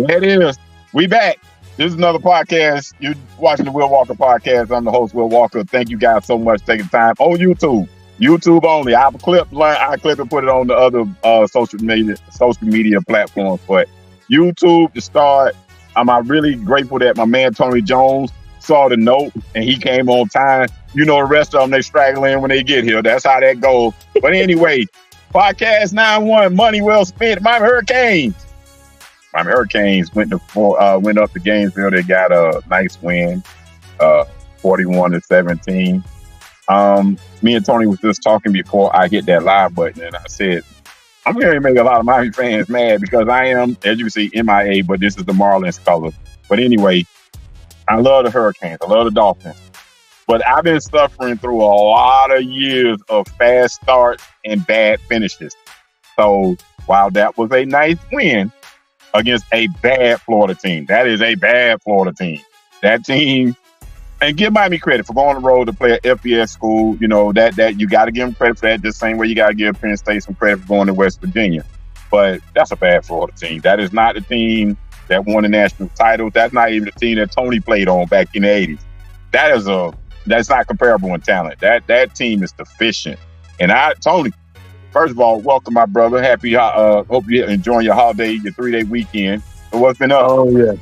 There it is. We back. This is another podcast. You're watching the Will Walker podcast. I'm the host, Will Walker. Thank you guys so much for taking time on YouTube. YouTube only. I clip and put it on the other social media platforms. But YouTube to start. I'm really grateful that my man Tony Jones saw the note and he came on time. You know, the rest of them, they straggle in when they get here. That's how that goes. But anyway, podcast 9-1, money well spent. Miami Hurricanes went up to Gainesville. They got a nice win, 41-17. Me and Tony was just talking before I hit that live button, and I said, I'm going to make a lot of Miami fans mad because I am, as you can see, MIA, but this is the Marlins color. But anyway, I love the Hurricanes. I love the Dolphins. But I've been suffering through a lot of years of fast starts and bad finishes. So while that was a nice win against a bad Florida team, that is a bad Florida team. That team, and give Miami credit for going on the road to play at FBS school. You know, that you got to give them credit for that, the same way you got to give Penn State some credit for going to West Virginia. But that's a bad Florida team. That is not the team that won the national title. That's not even the team that Tony played on back in the 80s. That's not comparable in talent. That team is deficient. And Tony, first of all, welcome, my brother. Happy, hope you're enjoying your holiday, your 3-day weekend. So what's been up? Oh, yeah.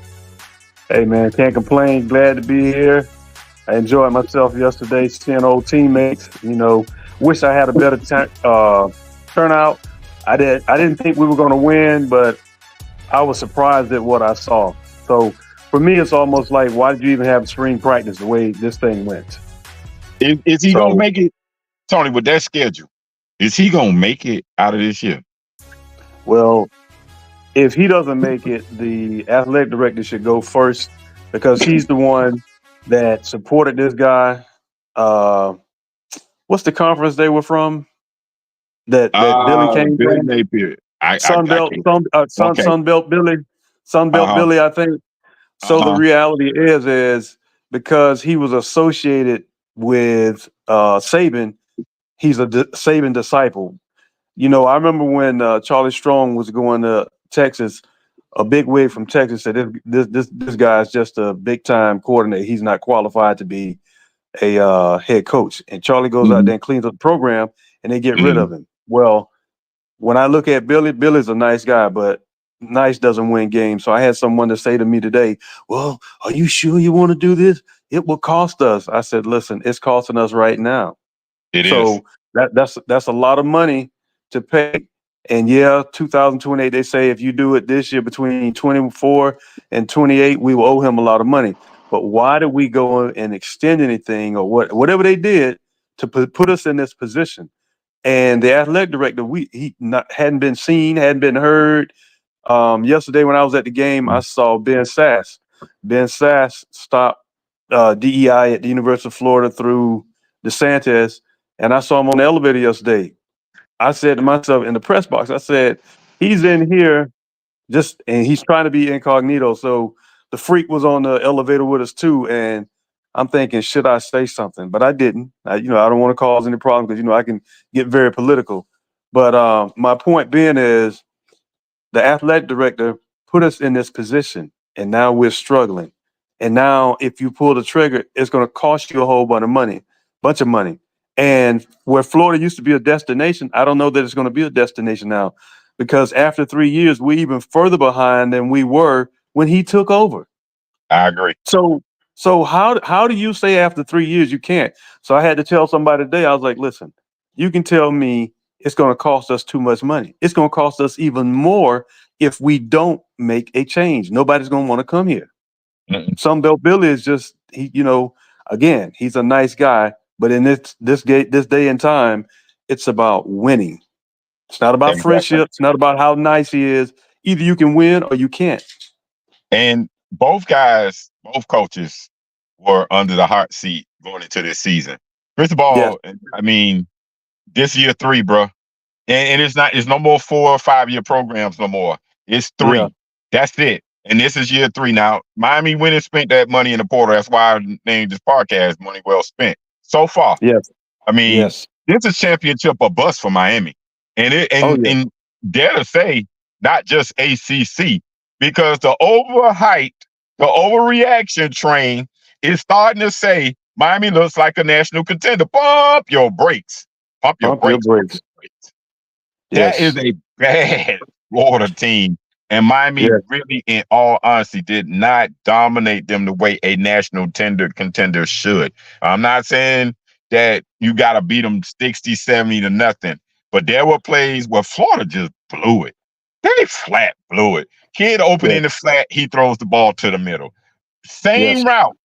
Hey, man, can't complain. Glad to be here. I enjoyed myself yesterday, seeing old teammates. You know, wish I had a better turnout. I didn't think we were going to win, but I was surprised at what I saw. So for me, it's almost like, why did you even have spring practice the way this thing went? Is he going to make it, Tony, with that schedule? Is he going to make it out of this year? Well, if he doesn't make it, the athletic director should go first because he's the one that supported this guy. What's the conference they were from? That Billy came Billy from? Napier. Sunbelt Billy, I think. So the reality is because he was associated with Saban, he's a Saban disciple. You know, I remember when Charlie Strong was going to Texas, a big wig from Texas said this guy's just a big time coordinator. He's not qualified to be a head coach. And Charlie goes out there and cleans up the program, and they get rid of him. Well, when I look at Billy's a nice guy, but nice doesn't win games. So I had someone to say to me today, well, are you sure you want to do this? It will cost us. I said, listen, it's costing us right now. So that's a lot of money to pay. And yeah, 2028, they say if you do it this year between 24 and 28, we will owe him a lot of money. But why did we go and extend anything or whatever they did to put us in this position? And the athletic director, hadn't been seen, hadn't been heard. Yesterday when I was at the game, I saw Ben Sass. Ben Sass stopped DEI at the University of Florida through DeSantis, and I saw him on the elevator yesterday. I said to myself in the press box, I said, he's in here and he's trying to be incognito. So the freak was on the elevator with us too. And I'm thinking, should I say something? But I didn't. I don't want to cause any problem because, I can get very political. But my point being is the athletic director put us in this position and now we're struggling. And now if you pull the trigger, it's going to cost you a whole bunch of money. And where Florida used to be a destination, I don't know that it's going to be a destination now because after 3 years, we're even further behind than we were when he took over. I agree. So how do you say after 3 years you can't? So I had to tell somebody today, I was like, listen, you can tell me it's going to cost us too much money. It's going to cost us even more if we don't make a change. Nobody's going to want to come here. Sunbelt Billy is just, again, he's a nice guy. But in this day and time, it's about winning. It's not about friendship. It's not about how nice he is. Either you can win or you can't. And both coaches were under the hot seat going into this season. First of all, I mean, this year 3, bro. And it's no more 4 or 5 year programs no more. It's 3. Yeah. That's it. And this is year 3 now. Miami went and spent that money in the portal. That's why I named this podcast Money Well Spent. So far, yes. I mean, this is championship or bust for Miami, and dare to say, not just ACC, because the overreaction train is starting to say Miami looks like a national contender. Pump your brakes. Pump your Pump your brakes. Pump brakes. your brakes. That is Yes. a bad Florida team. And Miami Yes. really, in all honesty, did not dominate them the way a national contender should. I'm not saying that you got to beat them 60, 70 to nothing, but there were plays where Florida just blew it. They flat blew it. Kid open Yes. in the flat, he throws the ball to the middle. Yes. Same route.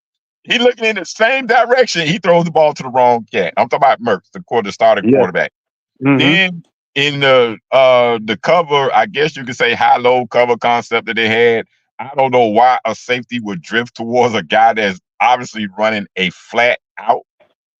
He looking in the same direction. He throws the ball to the wrong cat. I'm talking about Mertz, the starting Yes. quarterback. Mm-hmm. Then in the cover, I guess you could say high-low cover concept that they had. I don't know why a safety would drift towards a guy that's obviously running a flat out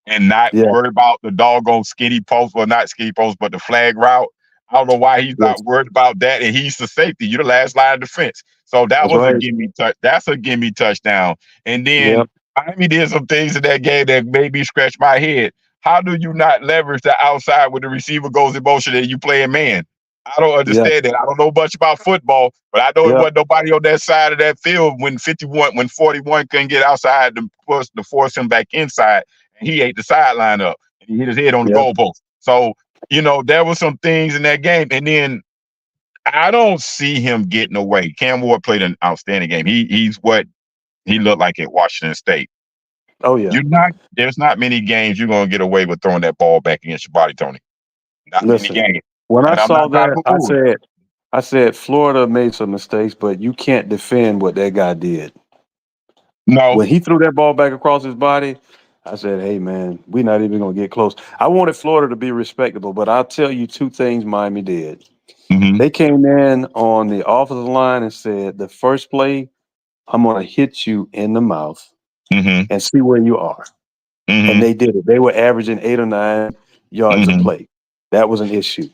and not Yeah. worry about the doggone skinny post, well, not skinny post, but the flag route. I don't know why he's Yes. not worried about that. And he's the safety. You're the last line of defense. So that That's was a right. gimme touch. That's a gimme touchdown. And then Yep. Miami did some things in that game that made me scratch my head. How do you not leverage the outside when the receiver goes in motion and you play a man? I don't Yep. understand that. I don't know much about football, but I know it Yep. wasn't nobody on that side of that field when 41 couldn't get outside to force him back inside. And he ate the sideline up and he hit his head on the Yep. goalpost. So, there were some things in that game. And then I don't see him getting away. Cam Ward played an outstanding game. He's what he looked like at Washington State. Oh yeah. There's not many games you're gonna get away with throwing that ball back against your body, Tony. Not many Listen, games. when I And I'm saw not trying that, to poo-poo it. I said Florida made some mistakes, but you can't defend what that guy did. No. When he threw that ball back across his body, I said, "Hey man, we're not even gonna get close." I wanted Florida to be respectable, but I'll tell you two things Miami did. Mm-hmm. They came in on the offensive line and said, "The first play, I'm gonna hit you in the mouth Mm-hmm. and see where you are." And Mm-hmm. they did it. They were averaging 8 or 9 yards a Mm-hmm. play. That was an issue.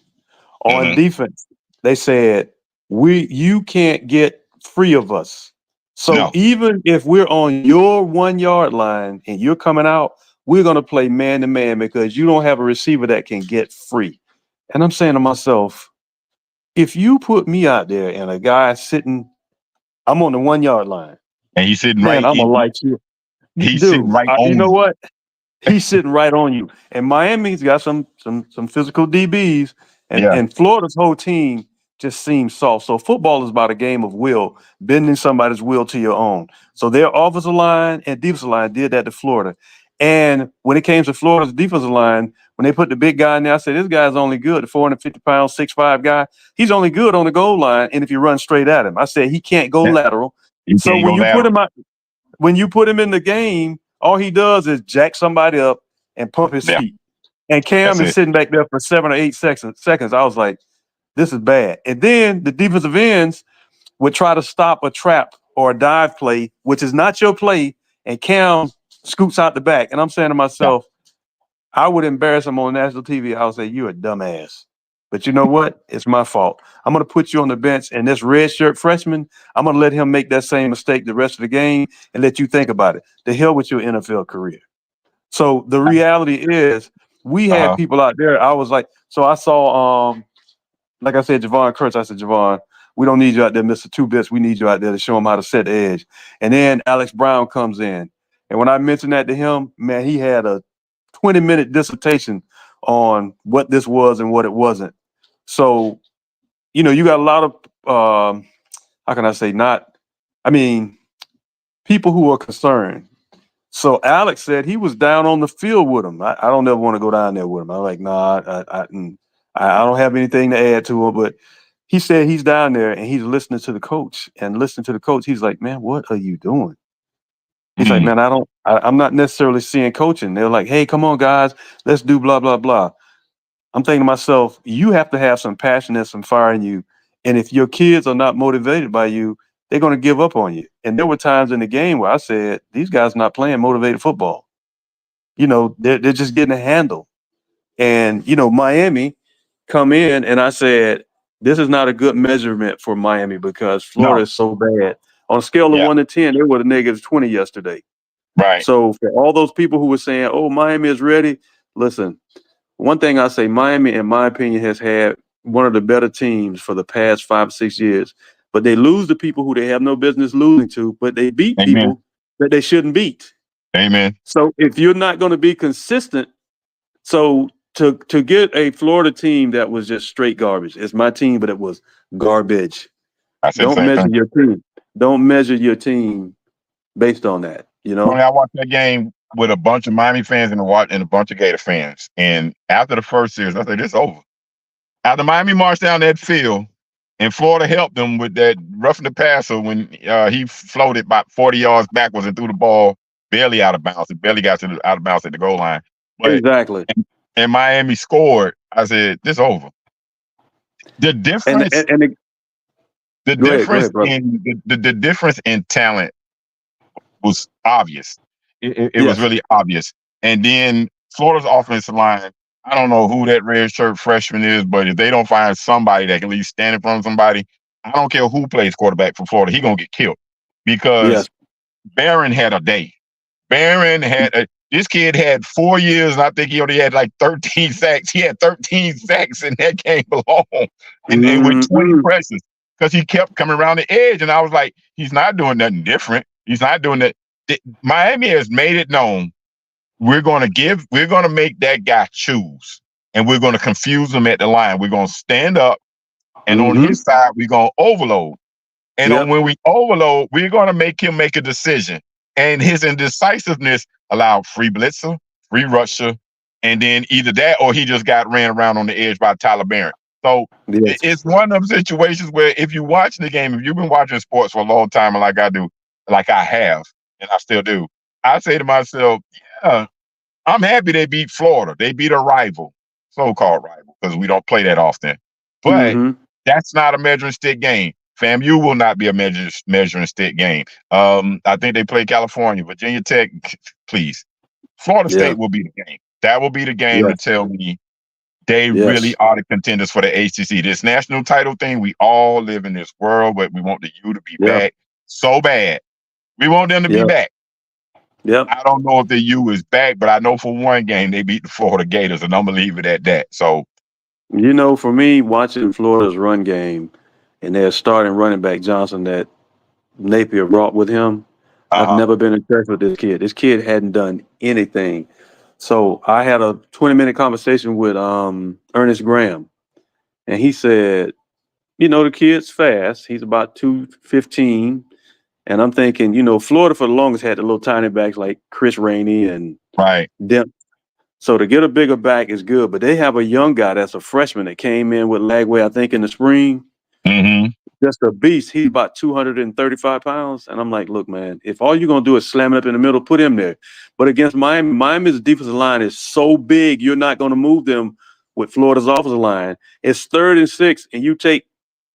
On Mm-hmm. defense, they said, you can't get free of us. So No. even if we're on your 1 yard line and you're coming out, we're gonna play man to man because you don't have a receiver that can get free. And I'm saying to myself, if you put me out there and a guy sitting, I'm on the 1 yard line, And he's sitting man, I'm gonna light you. he's sitting Dude, right you on know you. what? He's sitting right on you. And Miami's got some physical DBs, Yeah. and Florida's whole team just seems soft. So football is about a game of will, bending somebody's will to your own. So their offensive line and defensive line did that to Florida. And when it came to Florida's defensive line, when they put the big guy in there, I said, this guy's only good, the 450-pound, 6'5" guy. He's only good on the goal line. And if you run straight at him, I said, he can't go Yeah. lateral. He So can't go lateral. when you put him in the game, all he does is jack somebody up and pump his Yeah. feet. And That's Cam is it. sitting back there for 7 or 8 seconds. I was like, this is bad. And then the defensive ends would try to stop a trap or a dive play, which is not your play, and Cam scoots out the back. And I'm saying to Yeah. myself, I would embarrass him on national TV. I would say, you're a dumbass. But you know what? It's my fault. I'm going to put you on the bench, and this red shirt freshman, I'm going to let him make that same mistake the rest of the game and let you think about it. The hell with your NFL career. So the reality is, we had Uh-huh. people out there. I was like, so I saw, like I said, Javon Kurtz. I said, Javon, we don't need you out there, Mr. Two Bits. We need you out there to show him how to set the edge. And then Alex Brown comes in. And when I mentioned that to him, man, he had a 20-minute dissertation on what this was and what it wasn't. So, you got a lot of, how can I say, people who are concerned. So Alex said he was down on the field with him. I don't ever want to go down there with him. I'm like, nah, I don't have anything to add to him. But he said he's down there and he's listening to the coach and listening to the coach. He's like, man, what are you doing? He's like, Mm-hmm. man, I'm not necessarily seeing coaching. They're like, hey, come on, guys, let's do blah, blah, blah. I'm thinking to myself, you have to have some passion and some fire in you. And if your kids are not motivated by you, they're going to give up on you. And there were times in the game where I said, these guys not playing motivated football. They're just getting a handle. And, Miami come in and I said, this is not a good measurement for Miami because Florida No. is so bad. On a scale of Yeah. 1 to 10, they were the -20 yesterday. Right. So for all those people who were saying, oh, Miami is ready, listen, one thing I say, Miami, in my opinion, has had one of the better teams for the past 5 or 6 years. but they lose to people who they have no business losing to, but they beat Amen. people that they shouldn't beat. Amen. So if you're not going to be consistent, so to get a Florida team that was just straight garbage, it's my team, but it was garbage. I said the Don't same measure thing. your team. Don't measure your team based on that. You know. Tony, I watched that game with a bunch of Miami fans and a bunch of Gator fans. And after the first series, I said, "This is over." After Miami marched down that field, and Florida helped them with that roughing the passer when he floated about 40 yards backwards and threw the ball barely out of bounds. It barely got out of bounds at the goal line. But Exactly. and Miami scored. I said, "This is over." The difference. The go difference ahead, brother. in the difference in talent was obvious. It was Yes. really obvious. And then Florida's offensive line, I don't know who that red shirt freshman is, but if they don't find somebody that can at least stand in front of somebody, I don't care who plays quarterback for Florida, he's gonna get killed. Because Yes. Barron had a day. This kid had 4 years, and I think he only had like 13 sacks. He had 13 sacks in that game alone, and with 20 pressures, because he kept coming around the edge. And I was like, he's not doing nothing different. He's not doing that. Miami has made it known we're going to make that guy choose, and we're going to confuse him at the line. We're going to stand up, and on his side, we're going to overload. And when we overload, we're going to make him make a decision. And his indecisiveness allowed free blitzer, free rusher, and then either that or he just got ran around on the edge by Tyler Barron. So it's one of those situations where if you watch the game, if you've been watching sports for a long time, and like I do, like I have, and I still do, I say to myself, yeah, I'm happy they beat Florida. They beat a rival, so-called rival, because we don't play that often. But that's not a measuring stick game. FAMU will not be a measuring stick game. I think they play California, Virginia Tech. Please, Florida State will be the game. That will be the game to tell me they really are the contenders for the ACC. This national title thing, we all live in this world, but we want the U to be back so bad. We want them to be back. I don't know if the U is back, but I know for one game they beat the Florida Gators, and I'm gonna leave it at that. So, you know, for me, watching Florida's run game and their starting running back Johnson that Napier brought with him, I've never been impressed with this kid. This kid hadn't done anything. So I had a 20-minute conversation with Ernest Graham, and he said, you know, the kid's fast. He's about 215. And I'm thinking, you know, Florida for the longest had the little tiny backs like Chris Rainey and them. So to get a bigger back is good, but they have a young guy that's a freshman that came in with Lagway, I think, in the spring. Just a beast. He's about 235 pounds. And I'm like, look, man, if all you're going to do is slam it up in the middle, put him there. But against Miami, Miami's defensive line is so big, you're not going to move them with Florida's offensive line. It's 3rd and 6, and you take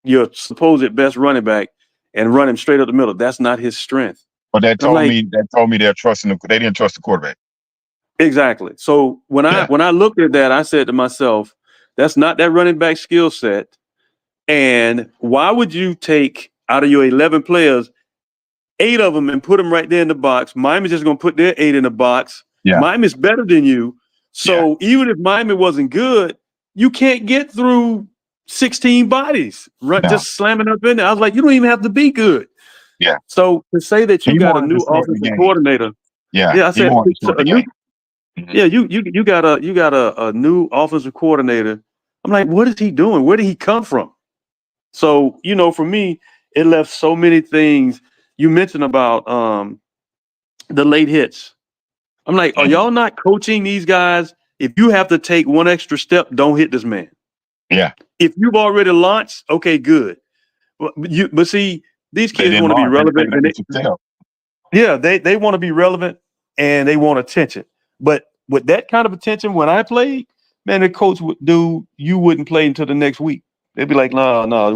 your supposed best running back and run him straight up the middle. That's not his strength. But that told me they didn't trust the quarterback. Exactly. So when I looked at that, I said to myself, that's not that running back skill set. And why would you take out of your 11 players, 8 of them and put them right there in the box? Miami's just going to put their 8 in the box. Miami's better than you. So even if Miami wasn't good, you can't get through 16 bodies, just slamming up in there. I was like, you don't even have to be good. So to say that you got a new offensive coordinator. I said you got a new offensive coordinator. I'm like, what is he doing? Where did he come from? So, you know, for me, it left so many things. You mentioned about the late hits. I'm like, are y'all not coaching these guys? If you have to take one extra step, don't hit this man. If you've already launched, okay, good. But see, these kids want to be relevant. They want to be relevant and they want attention. But with that kind of attention, when I played, man, the coach would do, you wouldn't play until the next week. They'd be like, no,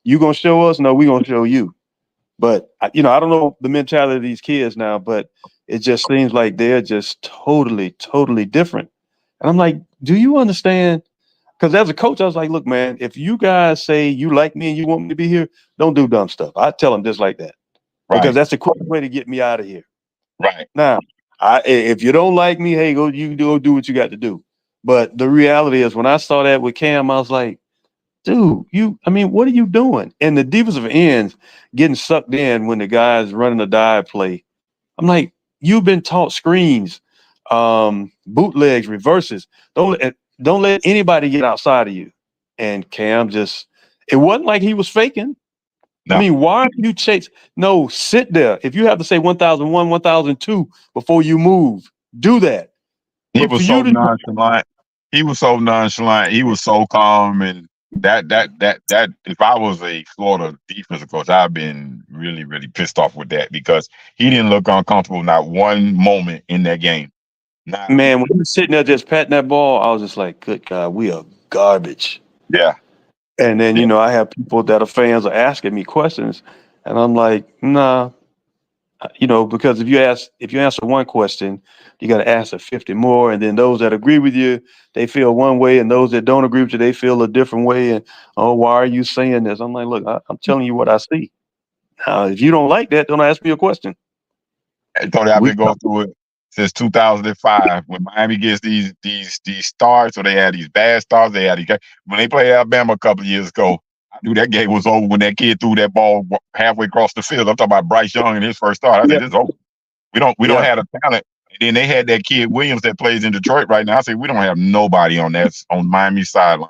you gonna show us? No, we gonna show you. But you know, I don't know the mentality of these kids now, but it just seems like they're just totally, totally different. And I'm like, do you understand? Because as a coach, I was like, look, man, if you guys say you like me and you want me to be here, don't do dumb stuff. I tell them just like that. Because that's the quickest way to get me out of here. Now, if you don't like me, hey, you go do what you got to do. But the reality is, when I saw that with Cam, I was like, dude, what are you doing? And the defensive ends getting sucked in when the guy's running a dive play. I'm like, you've been taught screens, bootlegs, reverses. Don't let anybody get outside of you. And Cam it wasn't like he was faking. No. I mean, why are you chase? No, sit there. If you have to say 1001, 1002 before you move, do that. He But for was you so to nonchalant. He was so nonchalant. He was so calm, and that. If I was a Florida defensive coach, I'd been really, really pissed off with that because he didn't look uncomfortable not one moment in that game. Not man, when he was sitting there just patting that ball, I was just like, good God, we are garbage. yeah. And then, I have people that are fans are asking me questions, and I'm like, nah, because if you answer one question, you got to answer 50 more. And then those that agree with you, they feel one way, and those that don't agree with you, they feel a different way. And, oh, why are you saying this? I'm like, look, I'm telling you what I see. If you don't like that, don't ask me a question. Tony, I've been going through it since 2005. When Miami gets these stars, so they had these bad stars. They had when they played Alabama a couple of years ago. I knew that game was over when that kid threw that ball halfway across the field. I'm talking about Bryce Young in his first start. I said, "This is over. We don't have the talent." And then they had that kid Williams that plays in Detroit right now. I said, "We don't have nobody on Miami sideline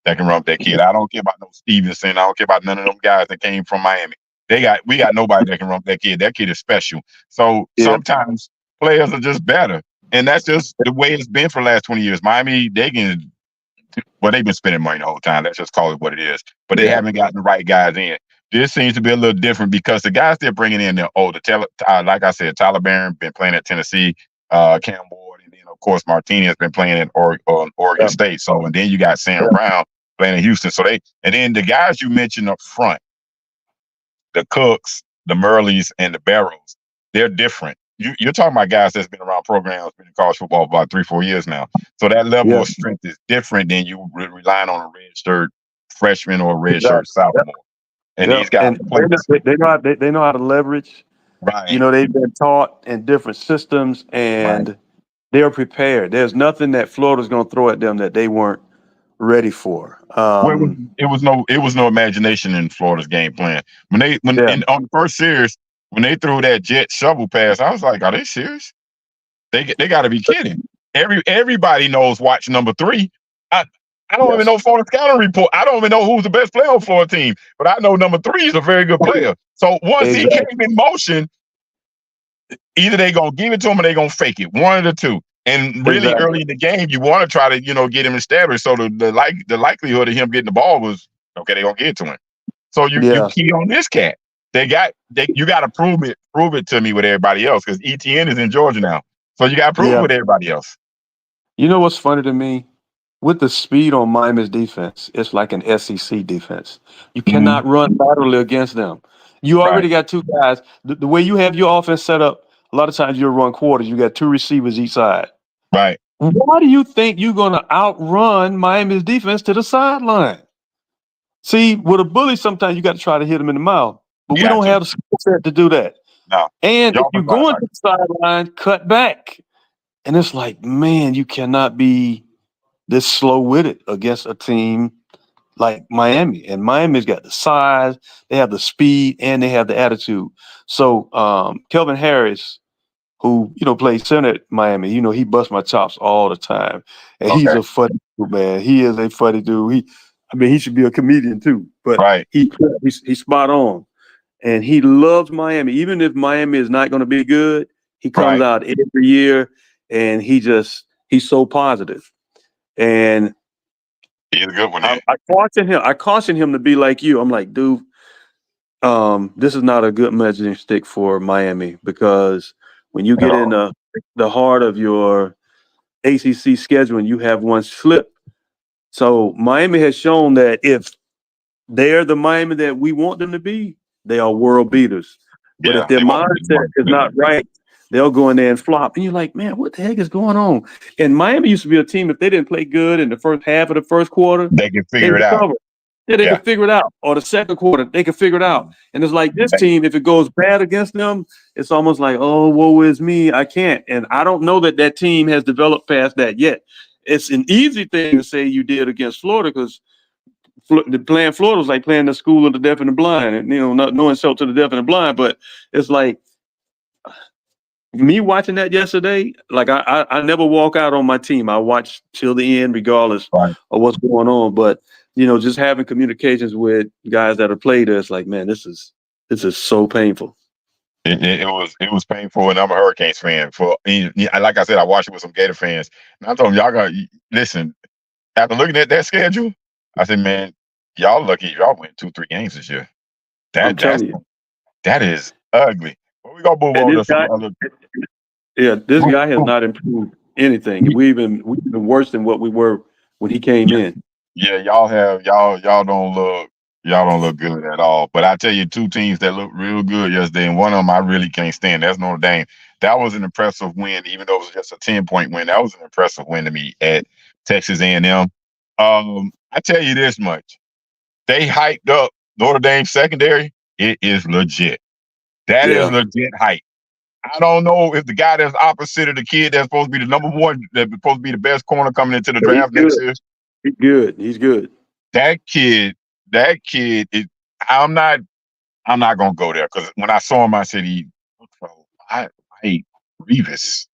that can run up that kid. I don't care about no Stevenson. I don't care about none of them guys that came from Miami. We got nobody that can run up that kid. That kid is special. So sometimes players are just better, and that's just the way it's been for the last 20 years. Miami, they've been spending money the whole time. Let's just call it what it is. But they haven't gotten the right guys in. This seems to be a little different because the guys they're bringing in, they're older. Like I said, Tyler Barron been playing at Tennessee, Cam Ward, and then of course Martinez been playing at Oregon State. So and then you got Sam Brown playing in Houston. And then the guys you mentioned up front, the Cooks, the Murleys, and the Barrows, they're different. You're talking about guys that's been around programs, been in college football for about 3-4 years now. So that level of strength is different than you relying on a red shirt freshman or a red shirt sophomore. And these guys they know how to leverage. Right. They've been taught in different systems, and they're prepared. There's nothing that Florida's going to throw at them that they weren't ready for. It was no imagination in Florida's game plan. On the first series, when they threw that jet shovel pass, I was like, are they serious? They got to be kidding. Everybody knows watch number 3. I don't even know Florida scouting report. I don't even know who's the best player on Florida team, but I know number 3 is a very good player. So once he came in motion, either they gonna give it to him or they gonna fake it. One of the two. And really early in the game, you want to try to get him established. So the likelihood of him getting the ball was okay. They gonna get it to him. So you key on this cat. You got to prove it to me with everybody else because ETN is in Georgia now. So you got to prove it with everybody else. You know what's funny to me? With the speed on Miami's defense, it's like an SEC defense. You cannot run laterally against them. You already got 2 guys. The way you have your offense set up, a lot of times you'll run quarters. You got 2 receivers each side. Right. Why do you think you're going to outrun Miami's defense to the sideline? See, with a bully, sometimes you got to try to hit him in the mouth. But we don't have the skill set to do that. No. And if you're going to the sideline, cut back. And it's like, man, you cannot be this slow with it against a team like Miami. And Miami's got the size, they have the speed, and they have the attitude. So Kelvin Harris, who plays center at Miami, he busts my chops all the time. And he's a funny dude, man. He is a funny dude. He should be a comedian too. But he's spot on. And he loves Miami. Even if Miami is not going to be good, he comes out every year and he's so positive. And he's a good one. I caution him to be like you. I'm like, dude, this is not a good measuring stick for Miami because when you get in the heart of your ACC schedule and you have one slip. So Miami has shown that if they're the Miami that we want them to be, they are world beaters. But if their mindset is not right, they'll go in there and flop. And you're like, man, what the heck is going on? And Miami used to be a team, if they didn't play good in the first half of the first quarter, they can figure it out. Yeah, they can figure it out. Or the second quarter, they can figure it out. And it's like this team, if it goes bad against them, it's almost like, oh, woe is me. I can't. And I don't know that team has developed past that yet. It's an easy thing to say you did against Florida because playing Florida was like playing the school of the deaf and the blind, and not no insult to the deaf and the blind, but it's like me watching that yesterday. Like I never walk out on my team. I watch till the end, regardless of what's going on. But just having communications with guys that have played us, like, man, this is so painful. It was painful, and I'm a Hurricanes fan. Like I said, I watched it with some Gator fans, and I told them, y'all got listen. After looking at that schedule, I said, man, y'all lucky if y'all win 2-3 games this year. I'm telling you, that is ugly. But we gonna move on to some other. Yeah, this guy has not improved anything. We've been worse than what we were when he came in. Yeah, y'all don't look good at all. But I tell you, two teams that looked real good yesterday, and one of them I really can't stand. That's Notre Dame. That was an impressive win, even though it was just a 10-point win. That was an impressive win to me at Texas A&M. I tell you this much: they hyped up Notre Dame secondary. It is legit. That is legit hype. I don't know if the guy that's opposite of the kid that's supposed to be the number one, that's supposed to be the best corner coming into the draft next year. He's good. That kid is. I'm not gonna go there because when I saw him, I said I hate Revis,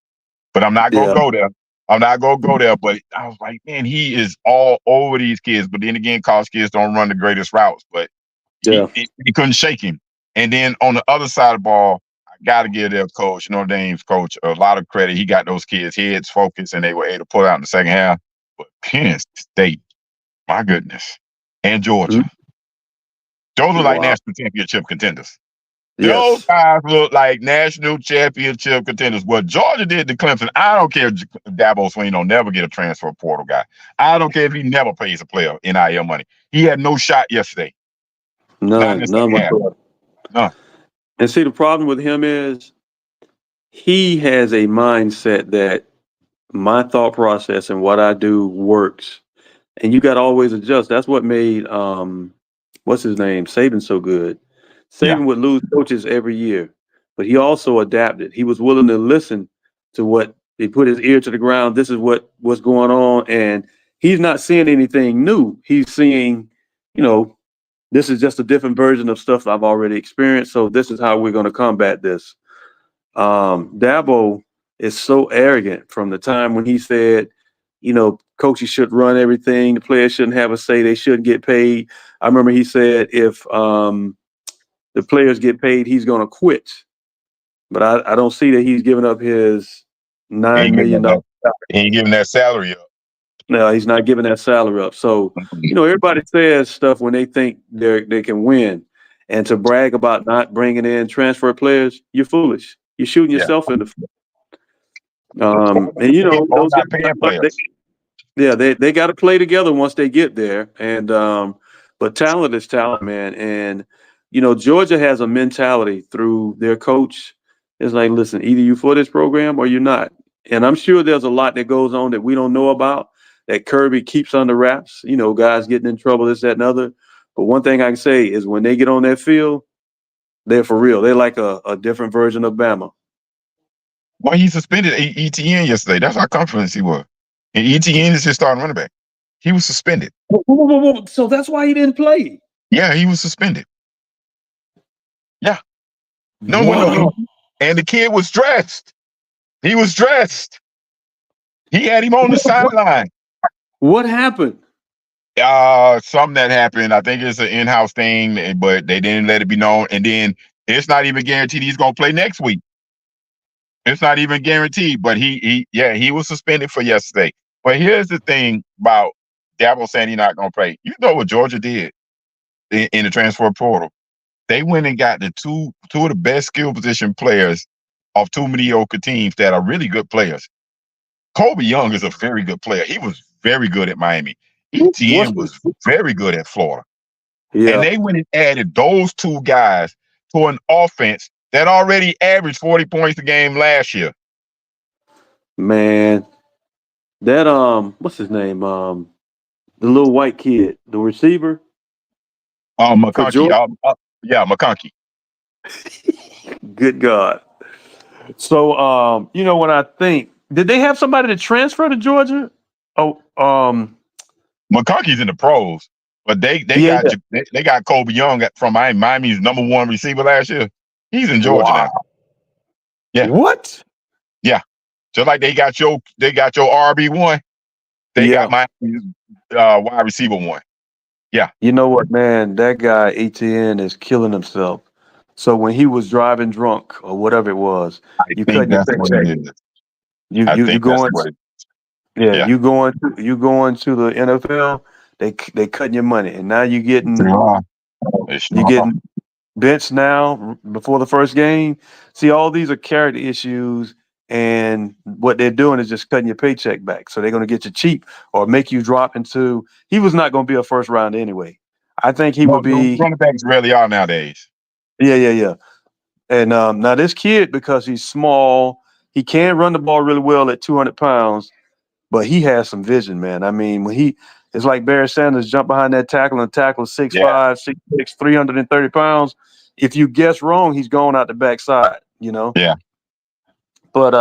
but I'm not gonna go there. I'm not gonna go there. But I was like, man, he is all over these kids. But then again, college kids don't run the greatest routes. But he couldn't shake him. And then on the other side of the ball, I got to give their coach, Notre Dame's coach, a lot of credit. He got those kids' heads focused, and they were able to pull out in the second half. But Penn State, my goodness, and Georgia, those are like national championship contenders. Those guys look like national championship contenders. What Georgia did to Clemson, I don't care if Dabo Swinney don't never get a transfer portal guy. I don't care if he never pays a player NIL money. He had no shot yesterday. None. And see, the problem with him is he has a mindset that my thought process and what I do works. And you got to always adjust. That's what made, what's his name, Saban so good. Saban would lose coaches every year, but he also adapted. He was willing to listen to what he put his ear to the ground. This is what's going on. And he's not seeing anything new. He's seeing, this is just a different version of stuff I've already experienced. So this is how we're going to combat this. Dabo is so arrogant from the time when he said, coaches should run everything. The players shouldn't have a say. They shouldn't get paid. I remember he said if the players get paid, he's going to quit. But I don't see that he's giving up his $9 million. He ain't giving that salary up. No, he's not giving that salary up. So, everybody says stuff when they think they can win. And to brag about not bringing in transfer players, you're foolish. You're shooting yourself in the foot. And those guys, they got to play together once they get there. And but talent is talent, man. And Georgia has a mentality through their coach. It's like, listen, either you for this program or you're not. And I'm sure there's a lot that goes on that we don't know about that Kirby keeps under wraps. Guys getting in trouble, this, that, and other. But one thing I can say is when they get on that field, they're for real. They're like a different version of Bama. Well, he suspended ETN yesterday. That's how confident he was. And ETN is his starting running back. He was suspended. Whoa. So that's why he didn't play? Yeah, he was suspended. Yeah. No. And the kid was dressed. He was dressed. He had him on the sideline. What happened? Something that happened. I think it's an in-house thing, but they didn't let it be known. And then it's not even guaranteed he's going to play next week. It's not even guaranteed, but he was suspended for yesterday. But here's the thing about Dabo saying he's not going to play. You know what Georgia did in the transfer portal? They went and got the two of the best skill position players of two mediocre teams that are really good players. Kobe Young is a very good player. He was very good at Miami. ETN was very good at Florida. Yeah. And they went and added those two guys to an offense that already averaged 40 points a game last year. Man, that what's his name? The little white kid, the receiver. McConkey. McConkey. Good God. So when I think, did they have somebody to transfer to Georgia? McConkey's in the pros. But they Yeah. they got Kobe Young from Miami's #1 receiver last year. He's in Georgia now. Wow. Yeah, What? yeah. Just like they got your RB1, they got Yeah. my wide receiver 1. Yeah, You know what, man? That guy ATN is killing himself. So when he was driving drunk or whatever it was, I you think cutting your that's what paycheck. it is. I You think that's going what it. yeah, Yeah, you going to the NFL, they cutting your money. And now they are. They you sure are. getting benched now before the first game. See, all these are character issues, and what they're doing is just cutting your paycheck back. So they're going to get you cheap or make you drop into. He was not going to be a first round anyway. I think he would No, be. running backs really are nowadays. Yeah. And now this kid, because he's small, he can run the ball really well at 200 pounds, but he has some vision, man. I mean, it's like Barry Sanders jump behind that tackle and tackle Yeah, 6'5", 6'6", 330 pounds. If you guess wrong, he's going out the backside, you know. yeah. But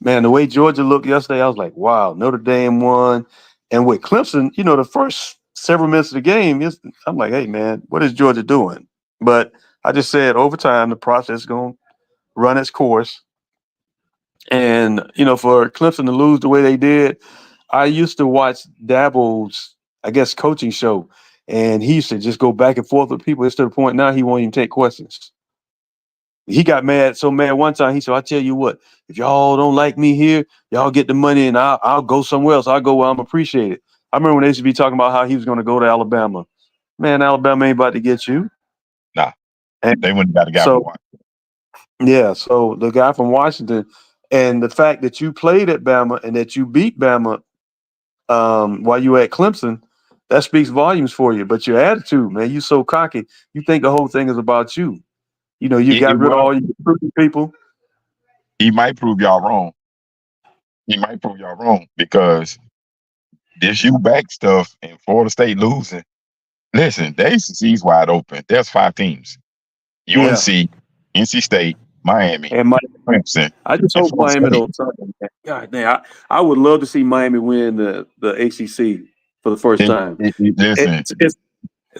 man, the way Georgia looked yesterday, I was like, wow, Notre Dame won. And with Clemson, the first several minutes of the game, I'm like, hey man, what is Georgia doing? But I just said over time, the process is going to run its course. And, for Clemson to lose the way they did, I used to watch Dabo's, I guess, coaching show, and he used to just go back and forth with people. It's to the point now he won't even take questions. He got so mad one time. He said, "I tell you what, if y'all don't like me here, y'all get the money, and I'll go somewhere else. I'll go where I'm appreciated." I remember when they used to be talking about how he was going to go to Alabama. Man, Alabama ain't about to get you. Nah, And they wouldn't got a guy from so, Washington. yeah, so the guy from Washington, and the fact that you played at Bama and that you beat Bama while you were at Clemson, that speaks volumes for you. But your attitude, man, you so cocky. You think the whole thing is about you. You It got rid of was. all your recruiting people. He might prove y'all wrong. He might prove y'all wrong because this you back stuff and Florida State losing. Listen, the ACC's wide open. There's 5 teams: Yeah. UNC, NC State, Miami, And Clemson, I just and hope Florida Miami State. don't suck. God damn, I would love to see Miami win the ACC for the first time. Listen, It's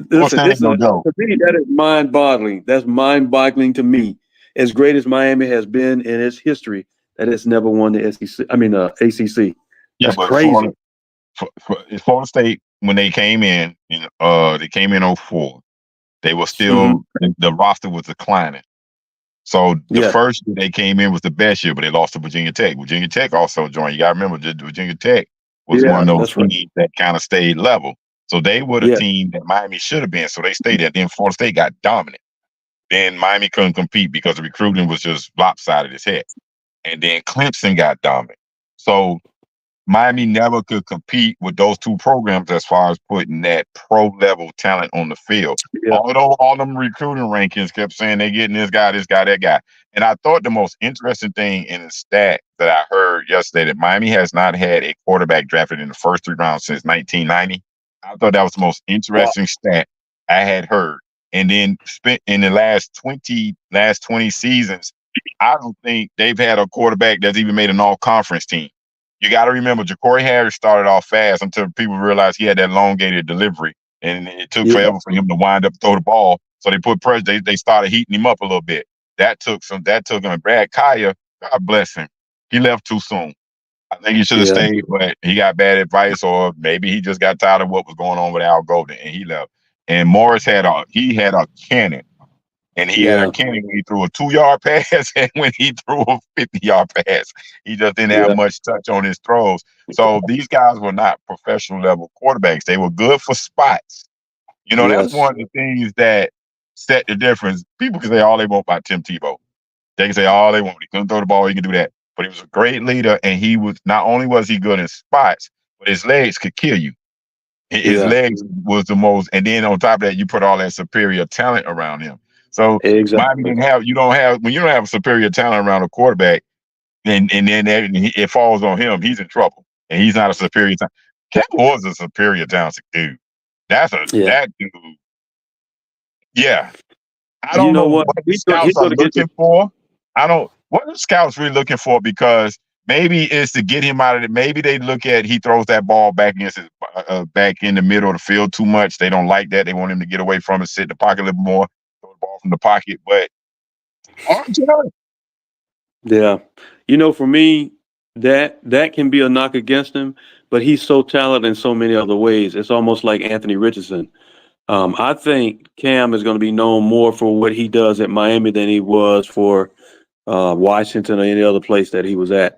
Florida listen, State ain't it's no joke. to me that is mind-boggling. That's mind-boggling to me. As great as Miami has been in its history, that it's never won the SEC. I mean, ACC. Yeah, That's but crazy. Florida State, when they came in, they came in '04. They were Mm-hmm. still the roster was declining. So the Yeah. first year they came in was the best year, but they lost to Virginia Tech. Virginia Tech also joined. You got to remember, Virginia Tech was Yeah, one of those that's right. teams that kind of stayed level. So they were the Yeah. team that Miami should have been. So they stayed there. Then Florida State got dominant. Then Miami couldn't compete because the recruiting was just lopsided as heck. And then Clemson got dominant. So Miami never could compete with those 2 programs as far as putting that pro level talent on the field. Yeah. Although all them recruiting rankings kept saying they're getting this guy, that guy. And I thought the most interesting thing in the stat that I heard yesterday that Miami has not had a quarterback drafted in the first 3 rounds since 1990. I thought that was the most Wow. interesting stat I had heard. And then spent in the last 20 seasons, I don't think they've had a quarterback that's even made an all conference team. You got to remember, Ja'Cory Harris started off fast until people realized he had that elongated delivery, and it took Yeah. forever for him to wind up throw the ball. So they put pressure. They started heating him up a little bit. That took him. And Brad Kaya, God bless him, he left too soon. I think he should have Yeah. stayed, but he got bad advice, or maybe he just got tired of what was going on with Al Golden, and he left. And Morris had a cannon. And he had a Yeah. cannon when he threw a 2-yard pass and when he threw a 50-yard pass. He just didn't have Yeah. much touch on his throws. So these guys were not professional level quarterbacks. They were good for spots. That's Yes. one of the things that set the difference. People can say all they want about Tim Tebow. They can say all they want. He couldn't throw the ball, he can do that. But he was a great leader, and he was not only was he good in spots, but his legs could kill you. His Yeah. legs was the most, and then on top of that, you put all that superior talent around him. So Miami Exactly. didn't have when you don't have superior talent around a quarterback, and then it falls on him. He's in trouble, and he's not a superior talent. Kevin was a superior talented dude. Yeah. That dude. Yeah, I You don't know know what? what the He's scouts are going to get the. looking for. I don't. What are the scouts really looking for? Because maybe it's to get him out of it. Maybe they look at he throws that ball back against his back in the middle of the field too much. They don't like that. They want him to get away from it, sit in the pocket a little more, throw the ball from the pocket. But Yeah. For me, that can be a knock against him, but he's so talented in so many other ways. It's almost like Anthony Richardson. I think Cam is going to be known more for what he does at Miami than he was for Washington or any other place that he was at.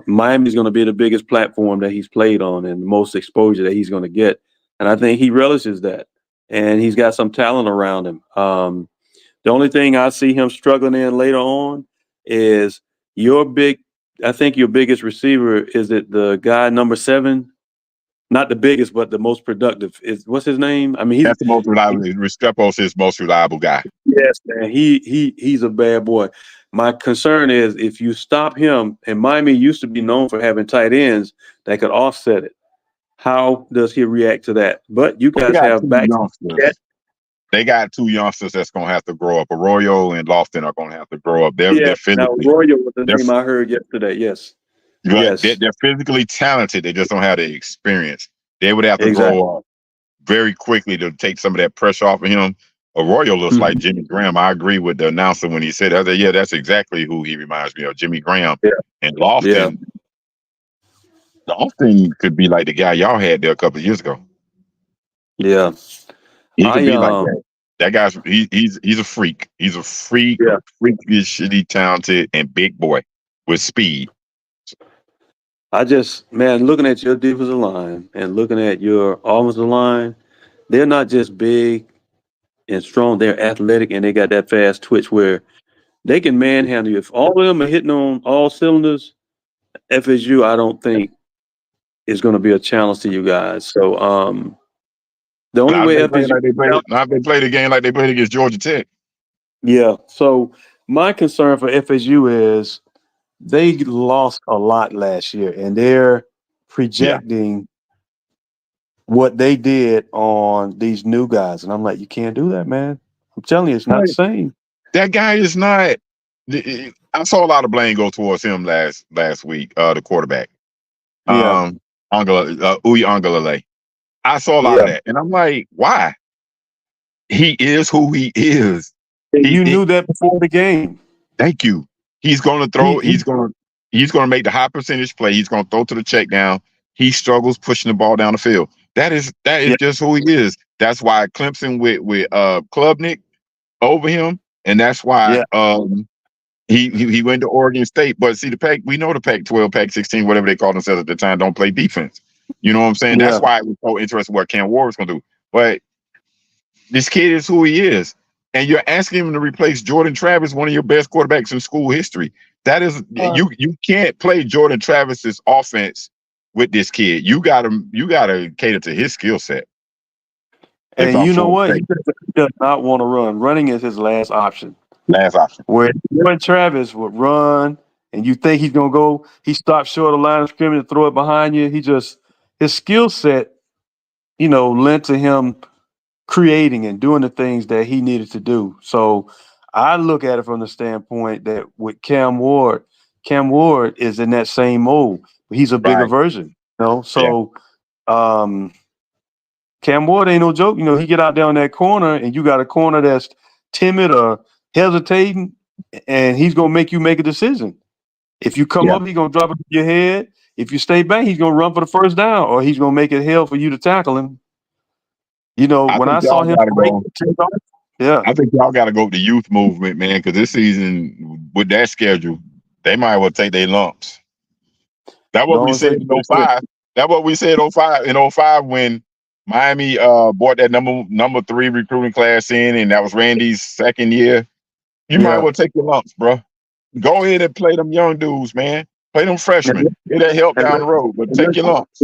Miami is going to be the biggest platform that he's played on and the most exposure that he's going to get. And I think he relishes that. And he's got some talent around him. The only thing I see him struggling in later on is I think your biggest receiver is it the guy number 7? Not the biggest, but the most productive. What's his name? I mean, that's the most reliable. Restrepo's his most reliable guy. Yes, man. He's a bad boy. My concern is if you stop him, and Miami used to be known for having tight ends that could offset it. How does he react to that? But you guys have back. They got 2 youngsters that's gonna have to grow up. Arroyo and Lofton are gonna have to grow up. They're physically. Now Arroyo was the name I heard yesterday. Yes. Yes. They're physically talented. They just don't have the experience. They would have to grow up very quickly to take some of that pressure off of him. Arroyo looks like Jimmy Graham. I agree with the announcer when he said that. Yeah, that's exactly who he reminds me of, Jimmy Graham. Yeah. And Lofton, Lofton could be like the guy y'all had there a couple of years ago. Yeah. He could be like that. That guy's he's a freak. He's a freak, freakishly talented and big boy with speed. Looking at your defensive line and looking at your offensive line, they're not just big and strong, they're athletic and they got that fast twitch where they can manhandle you. If all of them are hitting on all cylinders, FSU, I don't think is going to be a challenge to you guys. So the only way they play the game like they played against Georgia Tech. Yeah. So my concern for FSU is they lost a lot last year and they're projecting what they did on these new guys. And I'm like, you can't do that, man. I'm telling you, it's not the same. That guy is not. I saw a lot of blame go towards him last week. The quarterback, Uyi Angalale. I saw a lot of that, and I'm like, why? He is who he is. You knew that before the game. Thank you. He's going to throw. He's going to make the high percentage play. He's going to throw to the check down. He struggles pushing the ball down the field. That is just who he is. That's why Clemson with Klubnik over him, and that's why he went to Oregon State. But see, we know the Pac-12, Pac-16, whatever they call themselves at the time, don't play defense. You know what I'm saying? That's why it was so interesting what Cam Ward's going to do. But this kid is who he is. And you're asking him to replace Jordan Travis, one of your best quarterbacks in school history. That is, you can't play Jordan Travis's offense with this kid. You gotta cater to his skill set. And you know what? He does not want to run. Running is his last option. Where Jordan Travis would run, and you think he's gonna go, he stops short of the line of scrimmage and throw it behind you. His skill set, lent to him creating and doing the things that he needed to do. So I look at it from the standpoint that with Cam Ward is in that same mold. He's a bigger version, So Cam Ward ain't no joke. He get out there on that corner and you got a corner that's timid or hesitating, and he's gonna make you make a decision. If you come up, he's gonna drop it to your head. If you stay back, he's gonna run for the first down, or he's gonna make it hell for you to tackle him. When I saw him, I think y'all got to go with the youth movement, man, because this season with that schedule, they might well take their lumps. That's what we said in 05. That's what we said in 05. In 05, when Miami brought that number 3 recruiting class in, and that was Randy's second year, you might well take your lumps, bro. Go ahead and play them young dudes, man. Play them freshmen. Get that help down the road, but take your lumps.